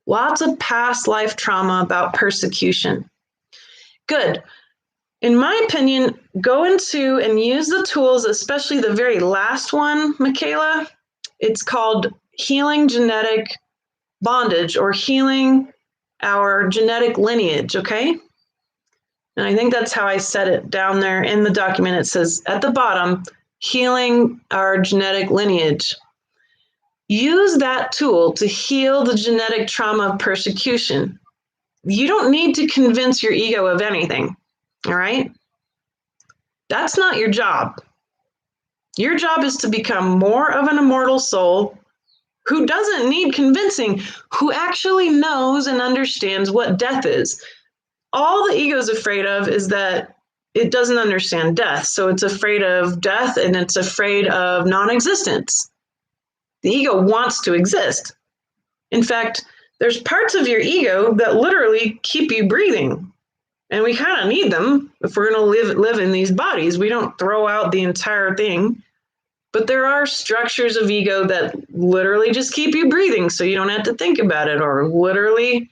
Lots of past life trauma about persecution. Good. In my opinion, go into and use the tools, especially the very last one, Michaela. It's called Healing Genetic Bondage, or Healing Our Genetic Lineage, okay? And I think that's how I said it down there in the document. It says at the bottom, Healing Our Genetic Lineage. Use that tool to heal the genetic trauma of persecution. You don't need to convince your ego of anything, all right? That's not your job. Your job is to become more of an immortal soul who doesn't need convincing, who actually knows and understands what death is. All the ego's afraid of is that it doesn't understand death. So it's afraid of death and it's afraid of non-existence. The ego wants to exist. In fact, there's parts of your ego that literally keep you breathing. And we kind of need them if we're going to live in these bodies. We don't throw out the entire thing. But there are structures of ego that literally just keep you breathing so you don't have to think about it, or literally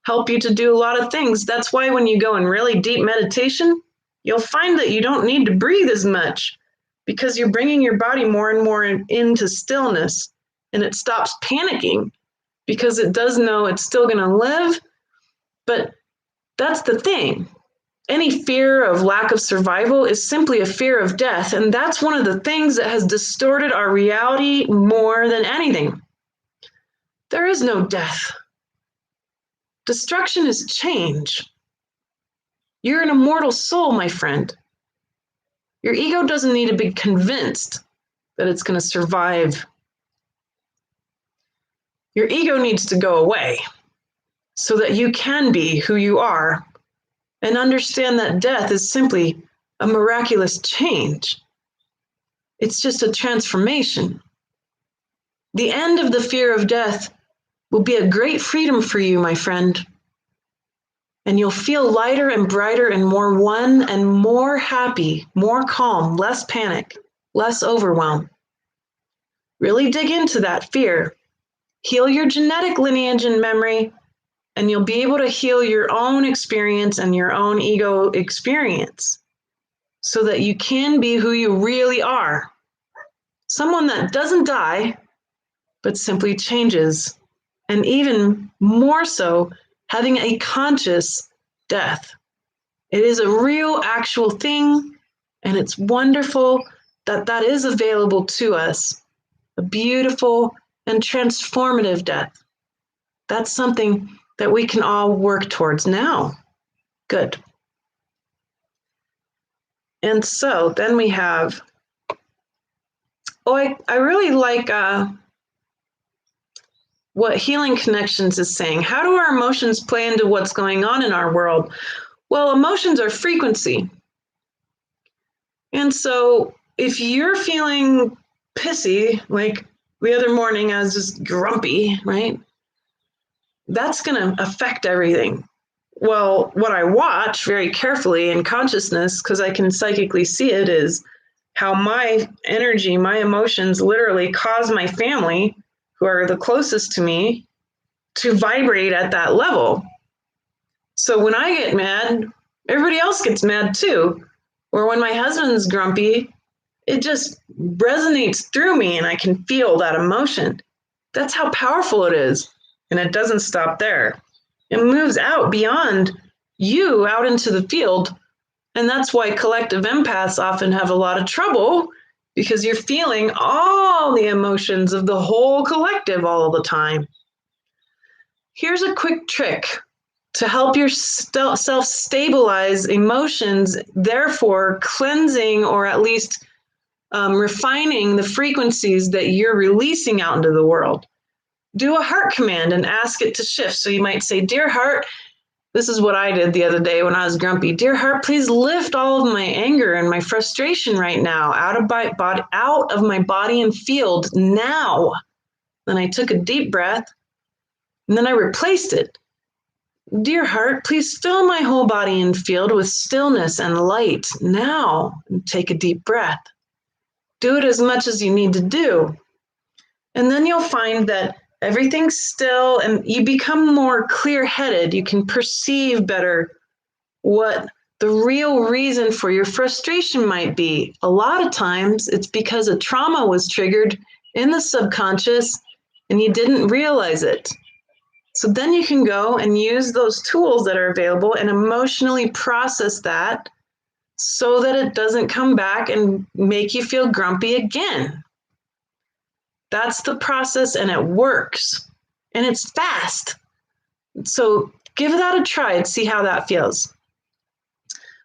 help you to do a lot of things. That's why when you go in really deep meditation, you'll find that you don't need to breathe as much because you're bringing your body more and more into stillness, and it stops panicking because it does know it's still going to live. But that's the thing. Any fear of lack of survival is simply a fear of death, and that's one of the things that has distorted our reality more than anything. There is no death. Destruction is change. You're an immortal soul, my friend. Your ego doesn't need to be convinced that it's going to survive. Your ego needs to go away so that you can be who you are and understand that death is simply a miraculous change. It's just a transformation. The end of the fear of death will be a great freedom for you, my friend. And you'll feel lighter and brighter and more one and more happy, more calm, less panic, less overwhelm. Really dig into that fear. Heal your genetic lineage and memory, and you'll be able to heal your own experience and your own ego experience so that you can be who you really are. Someone that doesn't die, but simply changes. And even more so, having a conscious death. It is a real, actual thing, and it's wonderful that that is available to us. A beautiful and transformative death. That's something that we can all work towards now. Good. And so then we have, I really like what Healing Connections is saying. How do our emotions play into what's going on in our world? Well, emotions are frequency. And so if you're feeling pissy, like the other morning I was just grumpy, right? That's going to affect everything. Well, what I watch very carefully in consciousness, because I can psychically see it, is how my energy, my emotions literally cause my family, who are the closest to me, to vibrate at that level. So when I get mad, everybody else gets mad too. Or when my husband's grumpy, it just resonates through me and I can feel that emotion. That's how powerful it is. And it doesn't stop there. It moves out beyond you, out into the field. And that's why collective empaths often have a lot of trouble, because you're feeling all the emotions of the whole collective all the time. Here's a quick trick to help yourself stabilize emotions, therefore cleansing or at least refining the frequencies that you're releasing out into the world. Do a heart command and ask it to shift. So you might say, "Dear heart," this is what I did the other day when I was grumpy. "Dear heart, please lift all of my anger and my frustration right now out of my body and field now." Then I took a deep breath and then I replaced it. "Dear heart, please fill my whole body and field with stillness and light now." And take a deep breath. Do it as much as you need to do. And then you'll find that everything's still and you become more clear-headed. You can perceive better what the real reason for your frustration might be. A lot of times it's because a trauma was triggered in the subconscious and you didn't realize it. So then you can go and use those tools that are available and emotionally process that so that it doesn't come back and make you feel grumpy again. That's the process, and it works. And it's fast. So give that a try and see how that feels.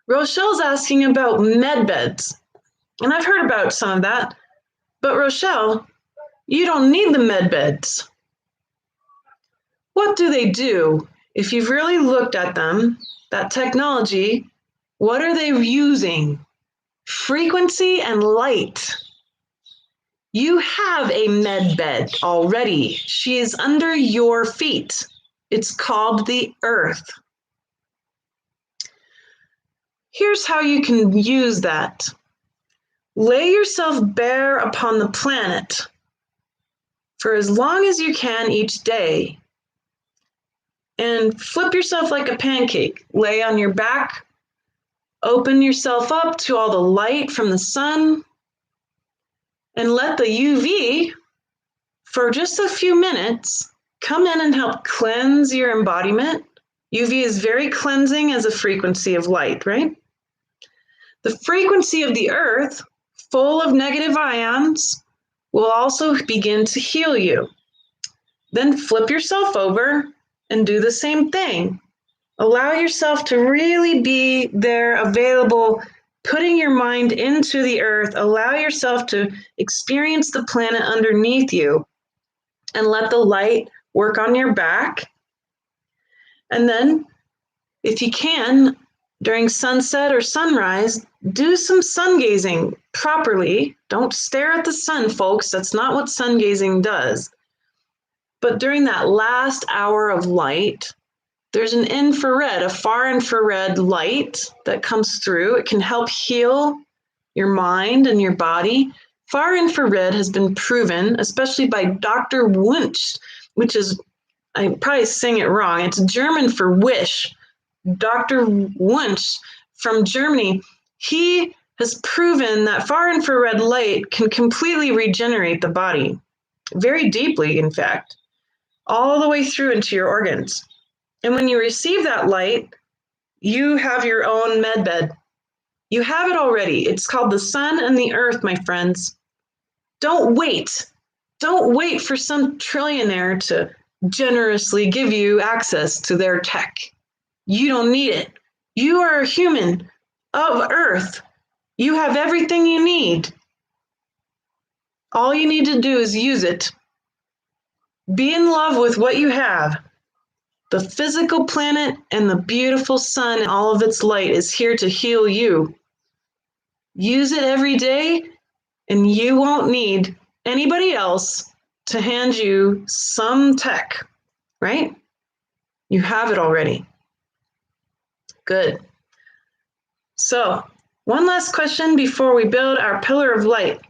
Rochelle's asking about med beds. And I've heard about some of that. But Rochelle, you don't need the med beds. What do they do? If you've really looked at them, that technology, what are they using? Frequency and light. You have a med bed already. She is under your feet. It's called the earth. Here's how you can use that. Lay yourself bare upon the planet for as long as you can each day. And flip yourself like a pancake. Lay on your back. Open yourself up to all the light from the sun. And let the UV, for just a few minutes, come in and help cleanse your embodiment. UV is very cleansing as a frequency of light, right? The frequency of the earth, full of negative ions, will also begin to heal you. Then flip yourself over and do the same thing. Allow yourself to really be there, available, putting your mind into the earth. Allow yourself to experience the planet underneath you and let the light work on your back. And then, if you can, during sunset or sunrise, do some sun gazing properly. Don't stare at the sun, folks. That's not what sun gazing does. But during that last hour of light, there's an infrared, a far infrared light that comes through. It can help heal your mind and your body. Far infrared has been proven, especially by Dr. Wunsch, which is, I'm probably saying it wrong. It's German for wish. Dr. Wunsch from Germany, he has proven that far infrared light can completely regenerate the body, very deeply, in fact, all the way through into your organs. And when you receive that light, you have your own med bed. You have it already. It's called the sun and the earth, my friends. Don't wait. Don't wait for some trillionaire to generously give you access to their tech. You don't need it. You are a human of earth. You have everything you need. All you need to do is use it. Be in love with what you have. The physical planet and the beautiful sun and all of its light is here to heal you. Use it every day, and you won't need anybody else to hand you some tech, right? You have it already. Good. So, one last question before we build our pillar of light.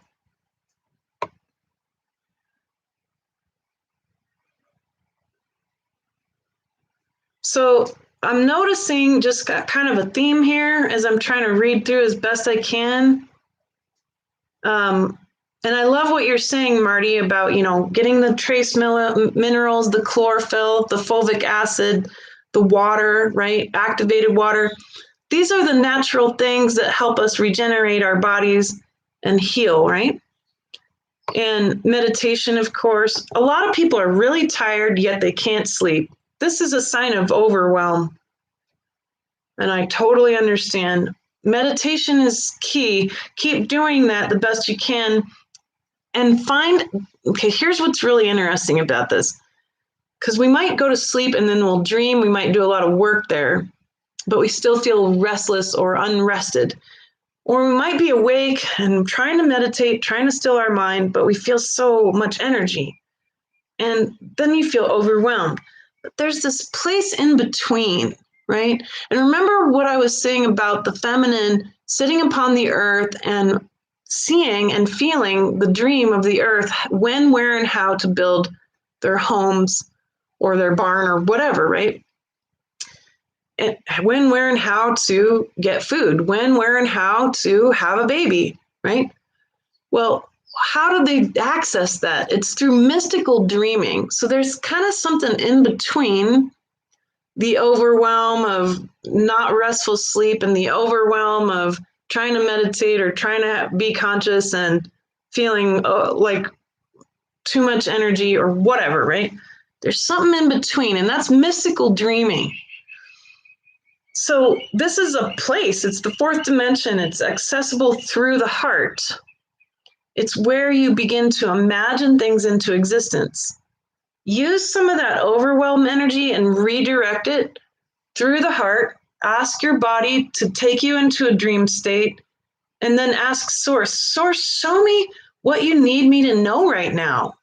So I'm noticing just kind of a theme here as I'm trying to read through as best I can. And I love what you're saying, Marty, about, getting the trace minerals, the chlorophyll, the fulvic acid, the water, right? Activated water. These are the natural things that help us regenerate our bodies and heal, right? And meditation, of course. A lot of people are really tired, yet they can't sleep. This is a sign of overwhelm. And I totally understand. Meditation is key. Keep doing that the best you can. And here's what's really interesting about this. Because we might go to sleep and then we'll dream. We might do a lot of work there, but we still feel restless or unrested. Or we might be awake and trying to meditate, trying to still our mind, but we feel so much energy. And then you feel overwhelmed. But there's this place in between, right? And remember what I was saying about the feminine sitting upon the earth and seeing and feeling the dream of the earth, when, where, and how to build their homes or their barn or whatever, right? And when, where, and how to get food, when, where, and how to have a baby, right? Well, how do they access that? It's through mystical dreaming. So there's kind of something in between the overwhelm of not restful sleep and the overwhelm of trying to meditate or trying to be conscious and feeling like too much energy or whatever, right? There's something in between, and that's mystical dreaming. So this is a place, it's the fourth dimension, it's accessible through the heart. It's where you begin to imagine things into existence. Use some of that overwhelm energy and redirect it through the heart. Ask your body to take you into a dream state, and then ask Source, show me what you need me to know right now.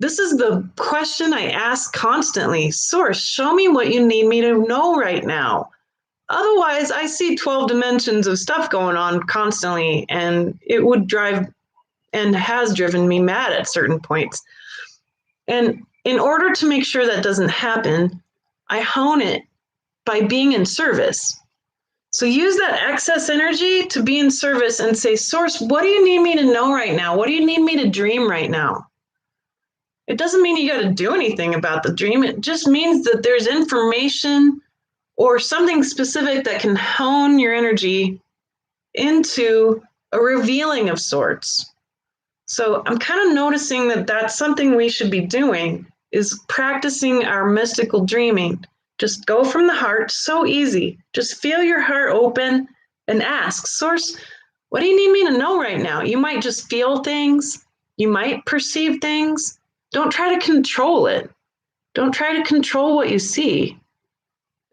This is the question I ask constantly. Source, show me what you need me to know right now. Otherwise, I see 12 dimensions of stuff going on constantly, and it would drive and has driven me mad at certain points. And in order to make sure that doesn't happen, I hone it by being in service. So use that excess energy to be in service and say, Source, what do you need me to know right now? What do you need me to dream right now? It doesn't mean you got to do anything about the dream. It just means that there's information or something specific that can hone your energy into a revealing of sorts. So I'm kind of noticing that that's something we should be doing, is practicing our mystical dreaming. Just go from the heart, so easy. Just feel your heart open and ask, Source, what do you need me to know right now? You might just feel things. You might perceive things. Don't try to control it. Don't try to control what you see.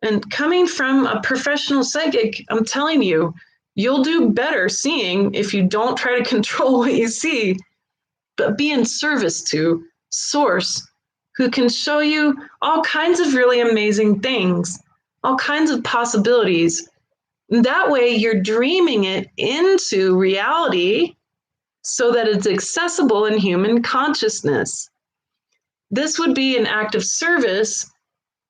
And coming from a professional psychic, I'm telling you, you'll do better seeing if you don't try to control what you see, but be in service to Source, who can show you all kinds of really amazing things, all kinds of possibilities. And that way, you're dreaming it into reality so that it's accessible in human consciousness. This would be an act of service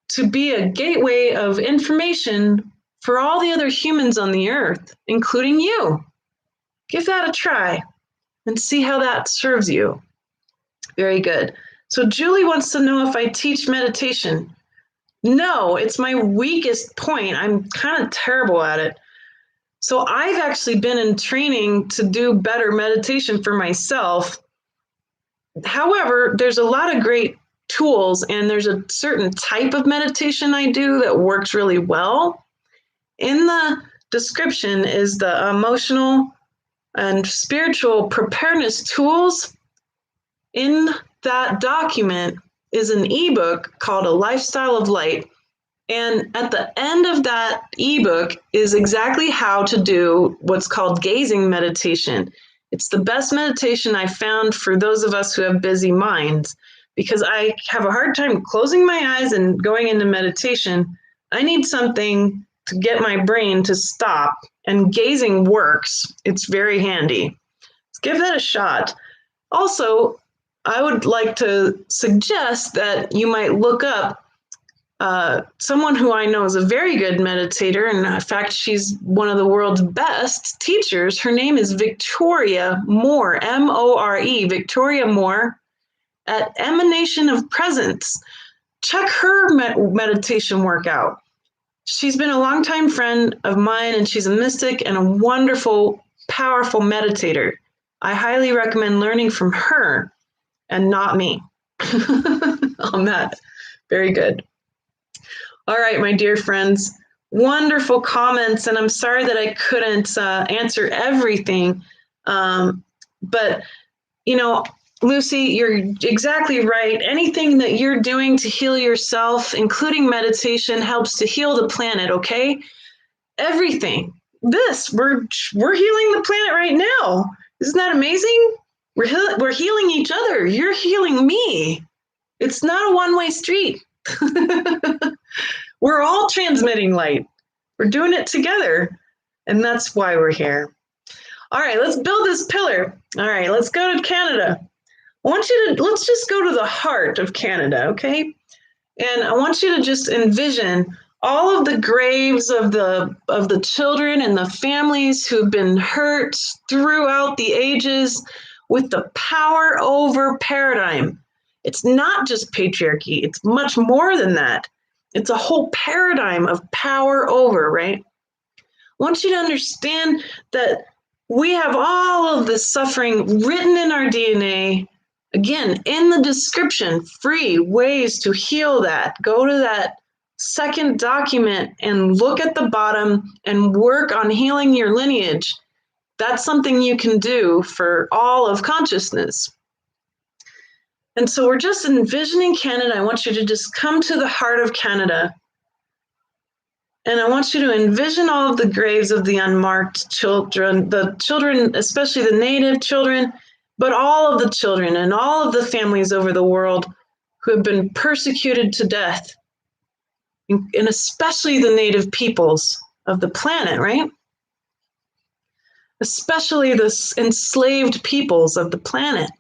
to be a gateway of information for all the other humans on the earth, including you. Give that a try and see how that serves you. Very good. So Julie wants to know if I teach meditation. No, it's my weakest point. I'm kind of terrible at it. So I've actually been in training to do better meditation for myself. However, there's a lot of great tools, and there's a certain type of meditation I do that works really well. In the description is the emotional and spiritual preparedness tools. In that document is an ebook called A Lifestyle of Light. And at the end of that ebook is exactly how to do what's called gazing meditation. It's the best meditation I found for those of us who have busy minds, because I have a hard time closing my eyes and going into meditation. I need something to get my brain to stop, and gazing works. It's very handy. Let's give that a shot. Also, I would like to suggest that you might look up someone who I know is a very good meditator, and in fact, she's one of the world's best teachers. Her name is Victoria Moore, M-O-R-E, Victoria Moore, at Emanation of Presence. Check her meditation workout. She's been a longtime friend of mine, and she's a mystic and a wonderful, powerful meditator. I highly recommend learning from her and not me on that. Very good. All right, my dear friends, wonderful comments, and I'm sorry that I couldn't answer everything. But, you know, Lucy, you're exactly right. Anything that you're doing to heal yourself, including meditation, helps to heal the planet, okay? Everything. We're healing the planet right now. Isn't that amazing? We're healing each other. You're healing me. It's not a one-way street. We're all transmitting light. We're doing it together. And that's why we're here. All right, let's build this pillar. All right, let's go to Canada. Let's just go to the heart of Canada, okay? And I want you to just envision all of the graves of the children and the families who've been hurt throughout the ages with the power over paradigm. It's not just patriarchy, it's much more than that. It's a whole paradigm of power over, right? I want you to understand that we have all of this suffering written in our DNA. Again, in the description, free ways to heal that. Go to that second document and look at the bottom and work on healing your lineage. That's something you can do for all of consciousness. And so we're just envisioning Canada. I want you to just come to the heart of Canada. And I want you to envision all of the graves of the unmarked children, especially the Native children, but all of the children and all of the families over the world who have been persecuted to death, and especially the Native peoples of the planet, right? Especially the enslaved peoples of the planet.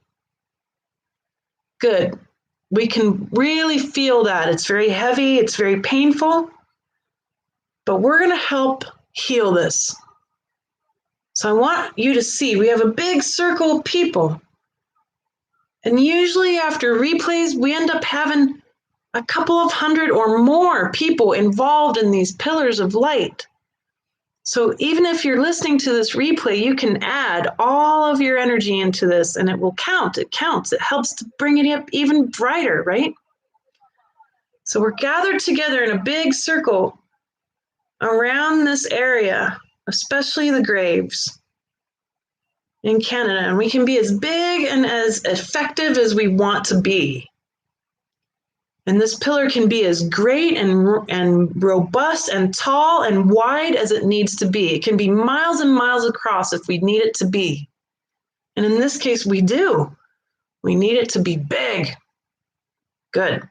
Good. We can really feel that. It's very heavy, it's very painful, but we're going to help heal this. So I want you to see we have a big circle of people. And usually after replays, we end up having a couple of hundred or more people involved in these pillars of light. So even if you're listening to this replay, you can add all of your energy into this and it will count. It counts. It helps to bring it up even brighter, right? So we're gathered together in a big circle around this area, especially the graves in Canada. And we can be as big and as effective as we want to be. And this pillar can be as great and robust and tall and wide as it needs to be. It can be miles and miles across if we need it to be. And in this case, we do. We need it to be big. Good.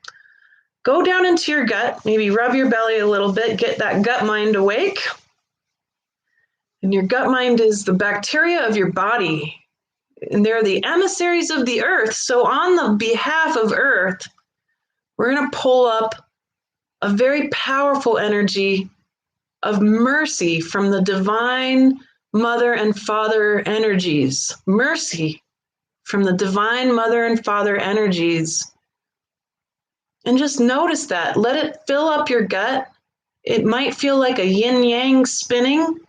Go down into your gut, maybe rub your belly a little bit, get that gut mind awake. And your gut mind is the bacteria of your body. And they're the emissaries of the earth. So on the behalf of earth, we're going to pull up a very powerful energy of mercy from the divine mother and father energies. Mercy from the divine mother and father energies. And just notice that. Let it fill up your gut. It might feel like a yin yang spinning.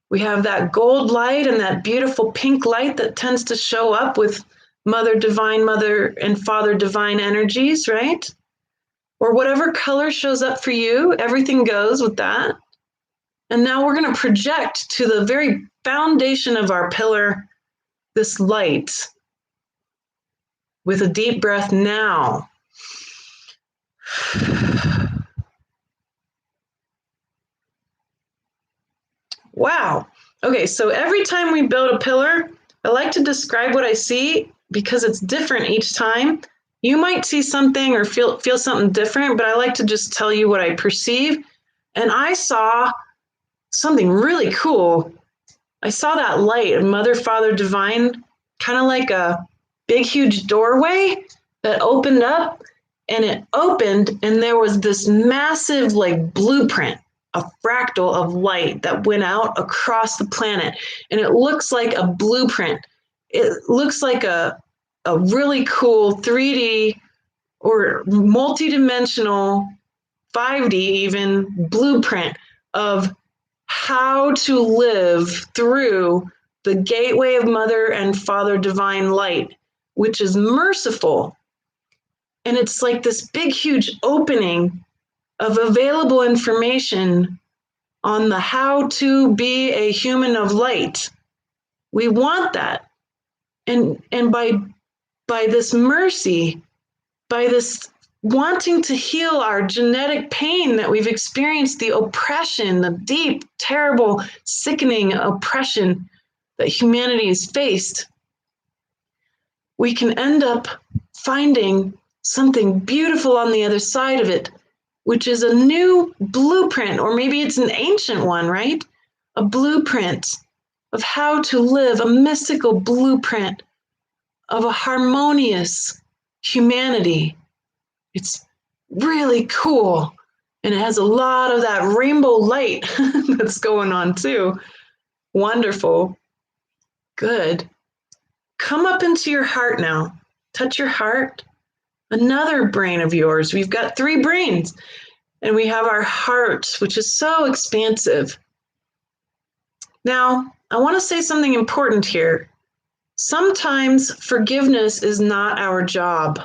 We have that gold light and that beautiful pink light that tends to show up with mother divine, mother and father divine energies, right? Or whatever color shows up for you, everything goes with that. And now we're going to project to the very foundation of our pillar this light with a deep breath now. Wow. Okay, so every time we build a pillar, I like to describe what I see because it's different each time. You might see something or feel something different, but I like to just tell you what I perceive. And I saw something really cool. I saw that light of Mother, Father, Divine, kind of like a big, huge doorway that opened up, and it opened, and there was this massive like blueprint, a fractal of light that went out across the planet. And it looks like a blueprint. It looks like a really cool 3D or multidimensional 5D even blueprint of how to live through the gateway of Mother and Father Divine Light, which is merciful. And it's like this big, huge opening of available information on the how to be a human of light. We want that. And by this mercy, by this wanting to heal our genetic pain that we've experienced, the oppression, the deep, terrible, sickening oppression that humanity has faced, we can end up finding something beautiful on the other side of it, which is a new blueprint, or maybe it's an ancient one, right? A blueprint of how to live, a mystical blueprint of a harmonious humanity. It's really cool. And it has a lot of that rainbow light that's going on too. Wonderful. Good. Come up into your heart now. Touch your heart. Another brain of yours. We've got 3 brains. And we have our heart, which is so expansive. Now, I want to say something important here. Sometimes forgiveness is not our job.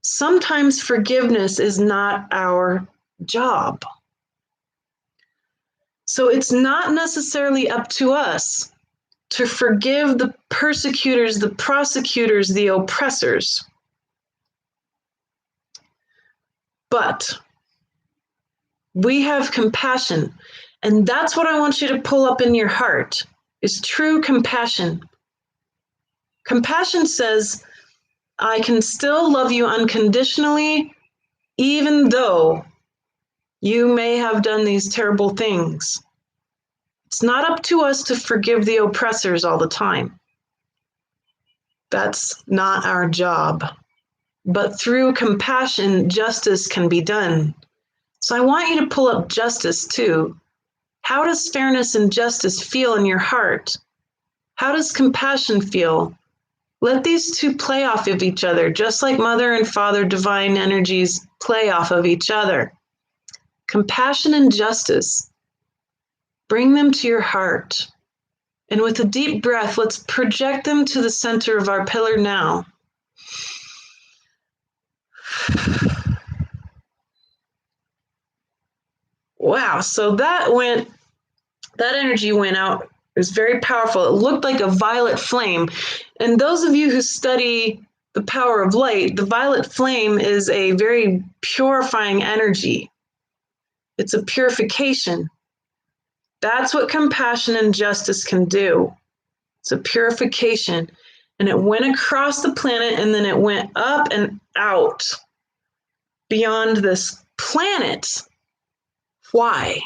Sometimes forgiveness is not our job. So it's not necessarily up to us to forgive the persecutors, the prosecutors, the oppressors. But we have compassion. And that's what I want you to pull up in your heart, is true compassion. Compassion says, I can still love you unconditionally, even though you may have done these terrible things. It's not up to us to forgive the oppressors all the time. That's not our job. But through compassion, justice can be done. So I want you to pull up justice too. How does fairness and justice feel in your heart? How does compassion feel? Let these two play off of each other, just like Mother and Father divine energies play off of each other. Compassion and justice. Bring them to your heart. And with a deep breath, let's project them to the center of our pillar now. Wow, so that energy went out. It was very powerful. It looked like a violet flame. And those of you who study the power of light, the violet flame is a very purifying energy. It's a purification. That's what compassion and justice can do. It's a purification. And it went across the planet and then it went up and out beyond this planet. Why?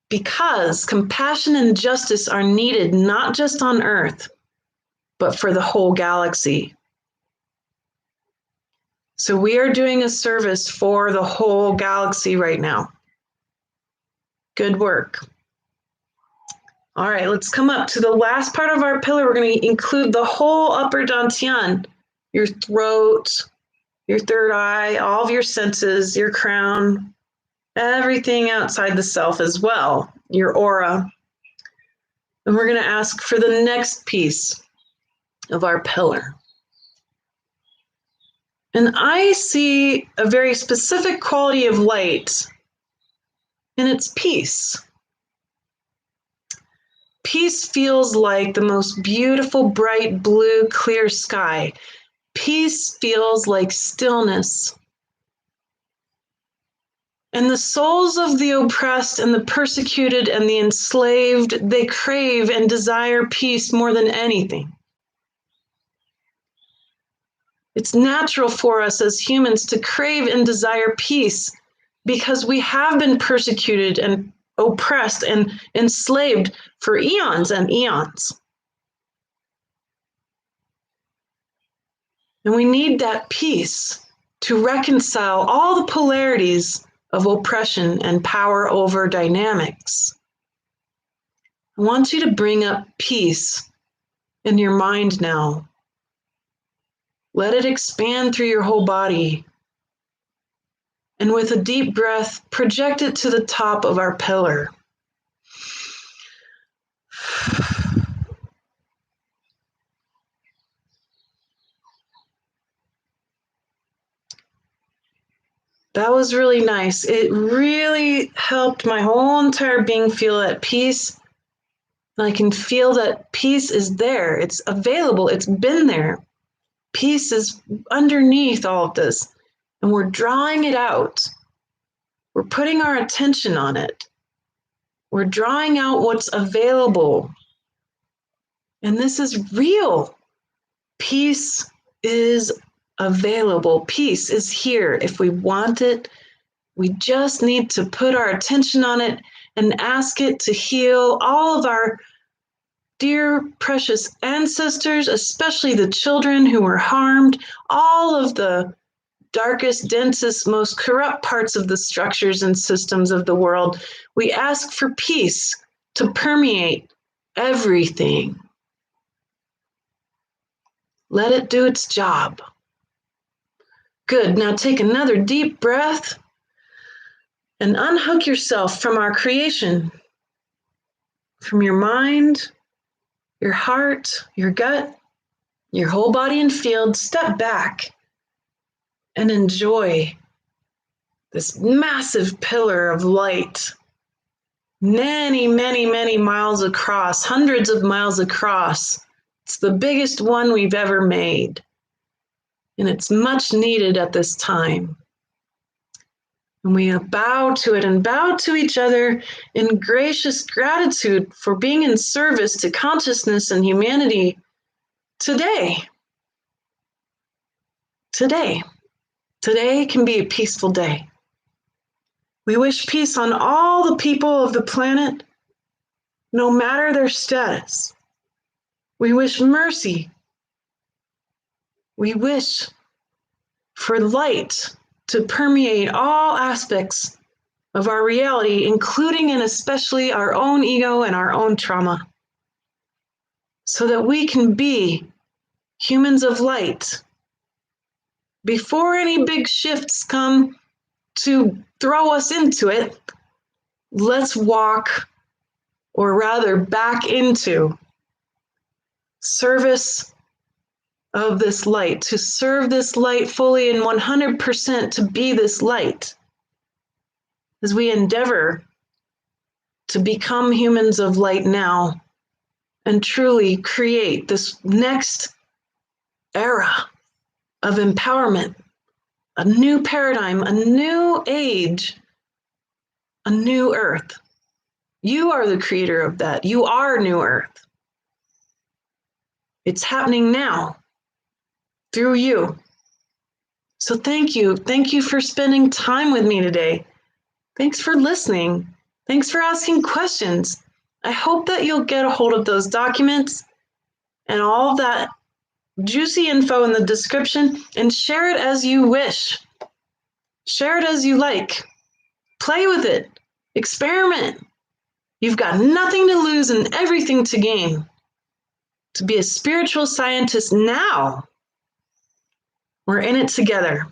Because compassion and justice are needed not just on Earth, but for the whole galaxy. So we are doing a service for the whole galaxy right now. Good work. All right, let's come up to the last part of our pillar. We're going to include the whole upper dantian, your throat, your third eye, all of your senses, your crown, everything outside the self as well, your aura. And we're going to ask for the next piece of our pillar. And I see a very specific quality of light, and it's peace. Peace feels like the most beautiful, bright, blue, clear sky. Peace feels like stillness. And the souls of the oppressed and the persecuted and the enslaved, they crave and desire peace more than anything. It's natural for us as humans to crave and desire peace because we have been persecuted and oppressed and enslaved for eons and eons. And we need that peace to reconcile all the polarities of oppression and power over dynamics. I want you to bring up peace in your mind now. Let it expand through your whole body. And with a deep breath, project it to the top of our pillar. That was really nice. It really helped my whole entire being feel at peace. And I can feel that peace is there. It's available. It's been there. Peace is underneath all of this. And we're drawing it out. We're putting our attention on it. We're drawing out what's available. And this is real. Peace is available. Peace is here. If we want it, we just need to put our attention on it and ask it to heal all of our dear, precious ancestors, especially the children who were harmed, all of the darkest, densest, most corrupt parts of the structures and systems of the world. We ask for peace to permeate everything. Let it do its job. Good. Now take another deep breath and unhook yourself from our creation, from your mind, your heart, your gut, your whole body and field. Step back and enjoy this massive pillar of light, many, many, many miles across, hundreds of miles across. It's the biggest one we've ever made, and it's much needed at this time. And we bow to it and bow to each other in gracious gratitude for being in service to consciousness and humanity today. Today. Today can be a peaceful day. We wish peace on all the people of the planet, no matter their status. We wish mercy. We wish for light to permeate all aspects of our reality, including and especially our own ego and our own trauma, so that we can be humans of light. Before any big shifts come to throw us into it, let's walk, or rather back into service of this light, to serve this light fully and 100% to be this light as we endeavor to become humans of light now and truly create this next era of empowerment, a new paradigm, a new age, a new earth. You are the creator of that. You are New Earth. It's happening now through you. So thank you. Thank you for spending time with me today. Thanks for listening. Thanks for asking questions. I hope that you'll get a hold of those documents and all of that juicy info in the description and share it as you wish. Share it as you like. Play with it. Experiment. You've got nothing to lose and everything to gain. To be a spiritual scientist now. We're in it together.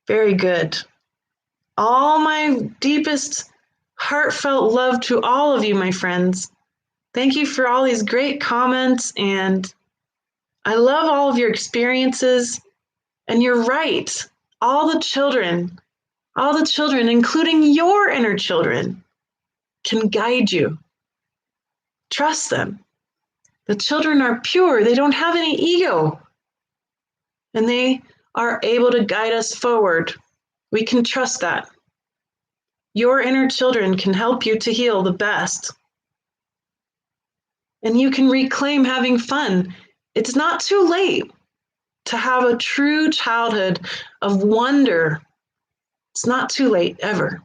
Very good. All my deepest heartfelt love to all of you, my friends. Thank you for all these great comments, and I love all of your experiences. And you're right. All the children, including your inner children, can guide you. Trust them. The children are pure. They don't have any ego. And they are able to guide us forward. We can trust that. Your inner children can help you to heal the best. And you can reclaim having fun. It's not too late to have a true childhood of wonder. It's not too late, ever.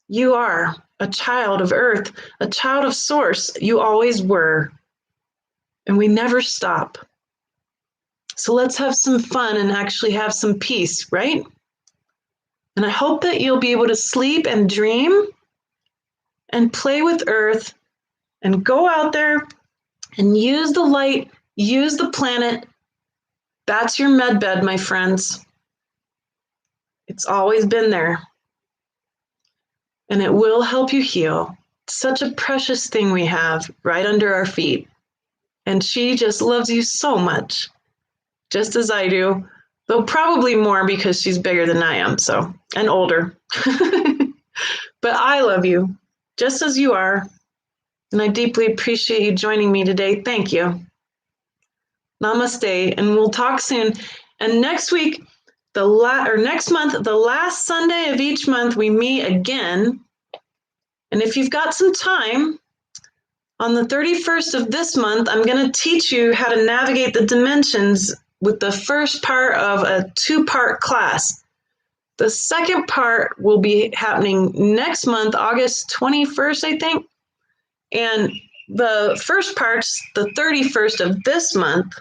You are a child of Earth, a child of Source. You always were. And we never stop. So let's have some fun and actually have some peace, right? And I hope that you'll be able to sleep and dream and play with Earth and go out there and use the light, use the planet. That's your med bed, my friends. It's always been there. And it will help you heal. It's such a precious thing we have right under our feet. And she just loves you so much, just as I do, though probably more because she's bigger than I am, so, and older. But I love you, just as you are. And I deeply appreciate you joining me today. Thank you. Namaste, and we'll talk soon. And next week, next month, the last Sunday of each month, we meet again. And if you've got some time, on the 31st of this month, I'm going to teach you how to navigate the dimensions with the first part of a 2-part class. The second part will be happening next month, August 21st, I think. And the first part's the 31st of this month.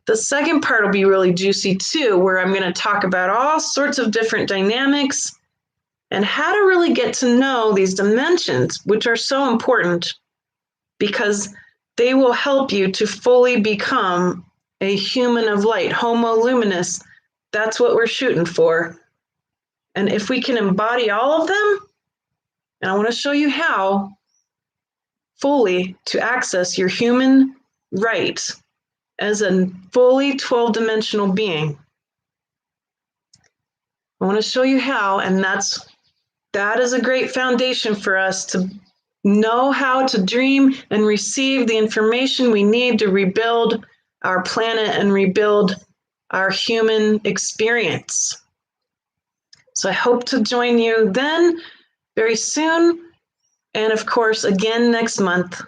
The second part will be really juicy too, where I'm going to talk about all sorts of different dynamics and how to really get to know these dimensions, which are so important because they will help you to fully become a human of light, Homo luminous. That's what we're shooting for. And if we can embody all of them, and I want to show you how fully to access your human right as a fully 12-dimensional being. I want to show you how, and that is a great foundation for us to know how to dream and receive the information we need to rebuild our planet and rebuild our human experience. So I hope to join you then very soon. And of course, again next month.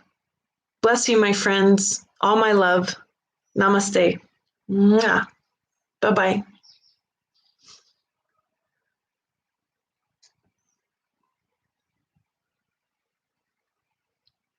Bless you, my friends. All my love. Namaste. Mwah. Bye-bye.